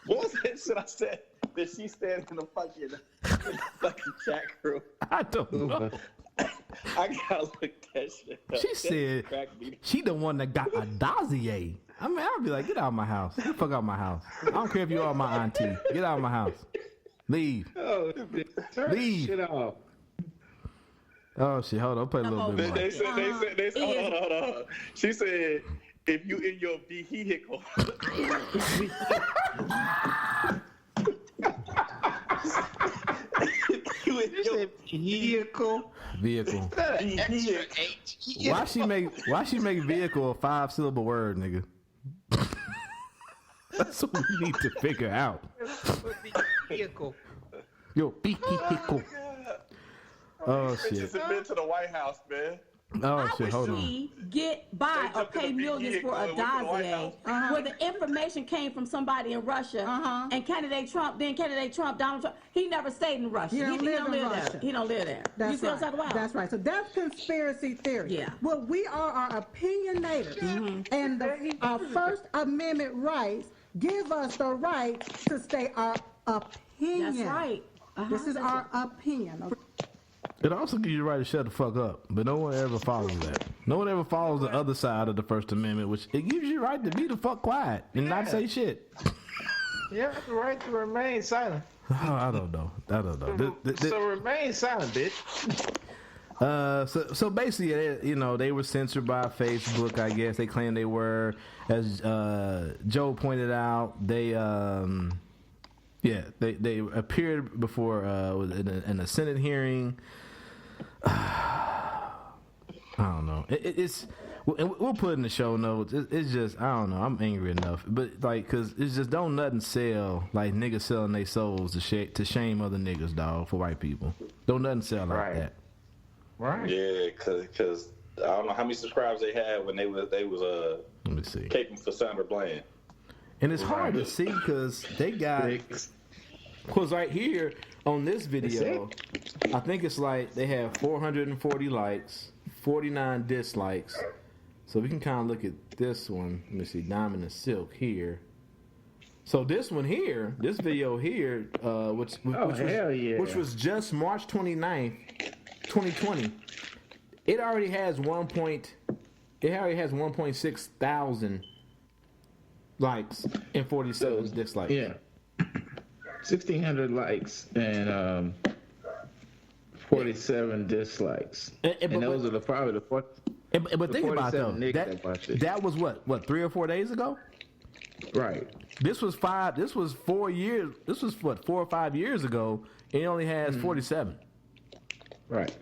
was that shit I said that she said in the fucking chat group? I don't know. I gotta look that shit up. She said she the one that got a dossier. I mean, I'll be like, get out of my house. Get the fuck out of my house. I don't care if you are my auntie. Get out of my house. Leave. Leave. Shit off. Oh shit! Hold on, play a little bit more. They said, hold on. She said, if you in your vehicle. Vehicle. Why she make vehicle a 5-syllable word, nigga? That's what we need to figure out. Vehicle. Yo, vehicle. Oh shit. Submit to the White House, man. Oh shit, hold on. He get by or pay millions for a dossier where the information came from somebody in Russia and Donald Trump, he never stayed in Russia. He don't live in there. Russia. He don't live there. That's you see right. what I'm talking about? That's right. So that's conspiracy theory. Yeah. Well, we are opinionators, and our First Amendment rights give us the right to say our opinion. That's right. This is our opinion. It also gives you the right to shut the fuck up, but no one ever follows that. No one ever follows the other side of the First Amendment, which it gives you the right to be the fuck quiet and not say shit. You have the right to remain silent. Oh, I don't know. So remain silent, bitch. So basically, they were censored by Facebook, I guess. They claimed they were, as Joe pointed out, they appeared before in a Senate hearing. I don't know. We'll put it in the show notes. It's just, I don't know. I'm angry enough, but cause it's just don't nothing sell like niggas selling their souls to shame other niggas, dog, for white people. Don't nothing sell like that. Right. Yeah, cause I don't know how many subscribers they had when they was let me see, caping for Sandra Bland. And it's hard to see because they got. Because right here on this video, I think it's like they have 440 likes, 49 dislikes. So we can kind of look at this one. Let me see, Diamond and Silk here. So this one here, this video here, which was just March 29th, 2020. It already has 1.6 thousand likes and 47 dislikes. Yeah. 1,600 likes and 47 dislikes. And those are probably the fourth. But think about though, that was what 3 or 4 days ago? Right. This was 4 years. This was 4 or 5 years ago. And it only has 47. Right.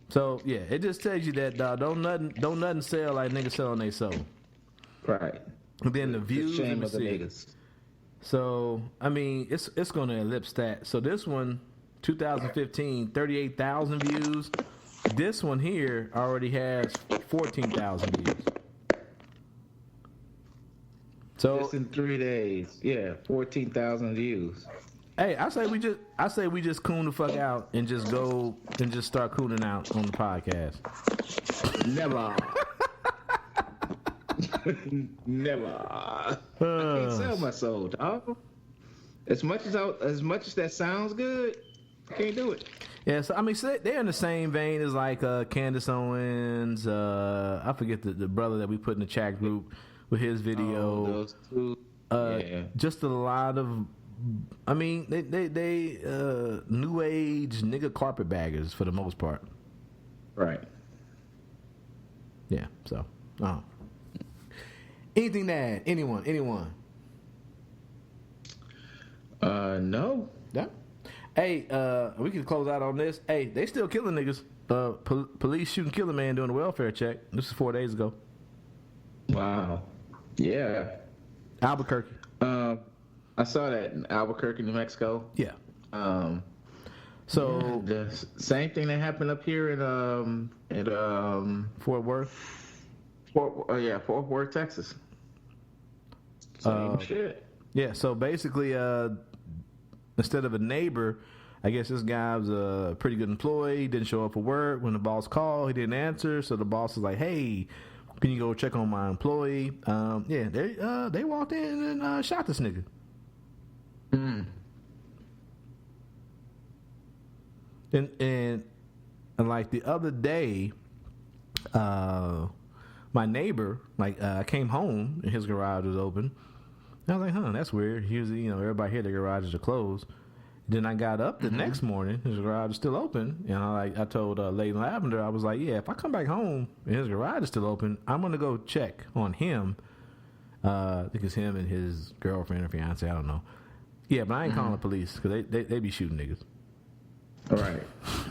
So yeah, it just tells you that don't nothing sell like niggas selling they soul. Right. And then the views. Shame of the niggas. So, I mean, it's going to ellipse that. So this one, 2015, 38,000 views. This one here already has 14,000 views. So just in 3 days, 14,000 views. Hey, I say we just coon the fuck out and just go and just start cooning out on the podcast. Never. Never. I can't sell my soul, dog. As much as that sounds good, I can't do it. Yeah, so I mean, so they're in the same vein as like Candace Owens. I forget the brother that we put in the chat group with his video. Those two. Just a lot of. I mean, they new age nigga carpetbaggers for the most part. Right. Yeah. So. Anything to add? Anyone? No. Yeah. Hey, we can close out on this. Hey, they still killing niggas. Police shooting kill a man doing a welfare check. This is 4 days ago. Wow. Yeah. Albuquerque. I saw that in Albuquerque, New Mexico. Yeah. So the same thing that happened up here in Fort Worth. Fort Worth, Texas. Same shit. Yeah. So basically, instead of a neighbor, I guess this guy was a pretty good employee. He didn't show up for work. When the boss called, he didn't answer. So the boss was like, "Hey, can you go check on my employee?" They walked in and shot this nigga. And like the other day, my neighbor, I came home and his garage was open. And I was like, that's weird. Usually, everybody here, their garages are closed. Then I got up the next morning, his garage is still open. And I told Lady Lavender, I was like, if I come back home and his garage is still open, I'm going to go check on him. I think it's him and his girlfriend or fiance, I don't know. Yeah, but I ain't calling the police because they be shooting niggas. All right.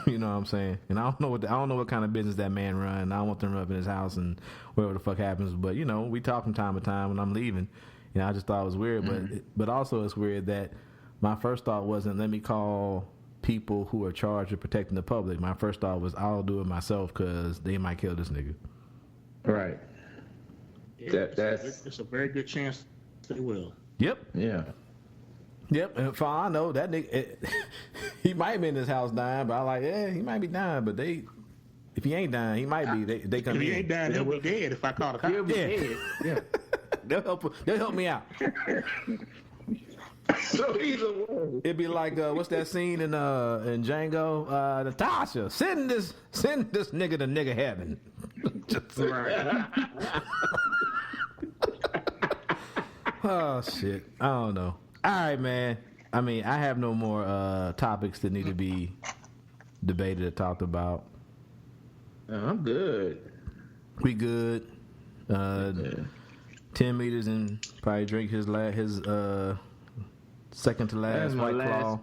You know what I'm saying? And I don't know what kind of business that man run. I don't want them up in his house and whatever the fuck happens. But we talk from time to time when I'm leaving. I just thought it was weird. But also it's weird that my first thought wasn't let me call people who are charged with protecting the public, my first thought was, I'll do it myself because they might kill this nigga. Right. It's a very good chance they will. Yep. Yeah. Yep. And for all I know, that nigga, he might be in his house dying, but I like, he might be dying, but if he ain't dying, he might be. They come in. If he ain't dying, he'll be dead if I call the cops. He'll be dead. Yeah. They'll help me out. So either way, it'd be like what's that scene in Django? Natasha, send this nigga to nigga heaven. Just right. Oh shit, I don't know. All right, man. I mean, I have no more topics that need to be debated or talked about. I'm good. We good. 10 meters and probably drink his second to last White Claw.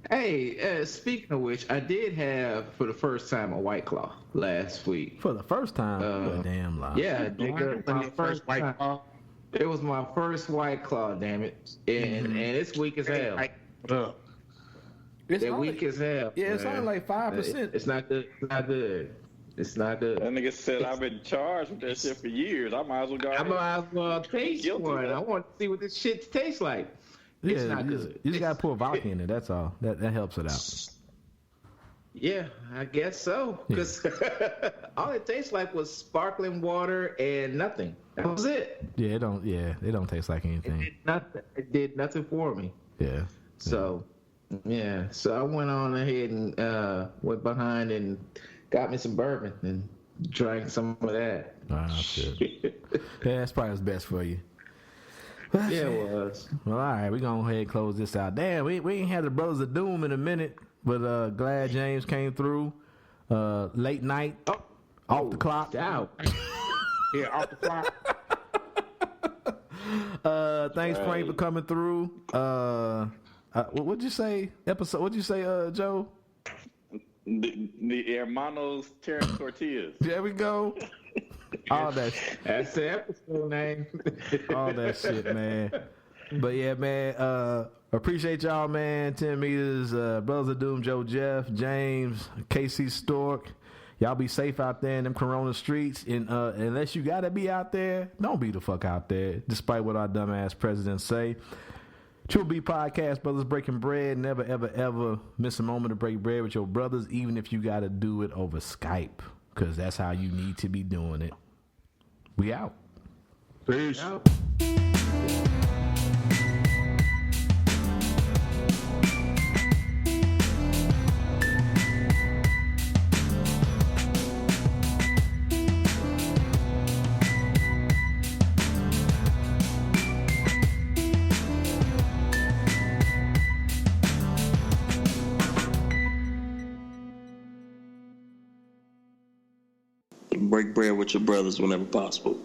Hey, speaking of which, I did have for the first time a White Claw last week. For the first time? Damn lie. Yeah, my first White Claw. It was my first White Claw, damn it. And it's weak as hell. It's weak as hell. Yeah, it's only like 5%. It's not good. It's not good. It's not good. That nigga said I've been charged with that shit for years. I might as well go ahead. I might as well taste one. I want to see what this shit tastes like. It's not good. You just gotta pour vodka in it. That's all. That helps it out. Yeah, I guess so. Because all it tastes like was sparkling water and nothing. That was it. Yeah, it don't taste like anything. It did nothing for me. Yeah. So, so I went on ahead and went behind and got me some bourbon and drank some of that. Oh shit. Yeah, that's probably what's best for you. Yeah, it was. Well, all right, we're going to go ahead and close this out. Damn, we ain't had the Brothers of Doom in a minute, but glad James came through. Late night, off the clock. Out. Yeah, off the clock. Thanks, Frank, for coming through. What'd you say? What'd you say, Joe? The Hermanos Tortillas. There we go. All that. That's the episode name. All that shit, man. But yeah, man. Appreciate y'all, man. 10 meters. Brothers of Doom, Joe, Jeff, James, KC Stork. Y'all be safe out there in them Corona streets. And unless you gotta be out there, don't be the fuck out there. Despite what our dumbass presidents say. True B Podcast, Brothers Breaking Bread. Never, ever, ever miss a moment to break bread with your brothers, even if you gotta do it over Skype. Because that's how you need to be doing it. We out. Peace. Out. Break bread with your brothers whenever possible.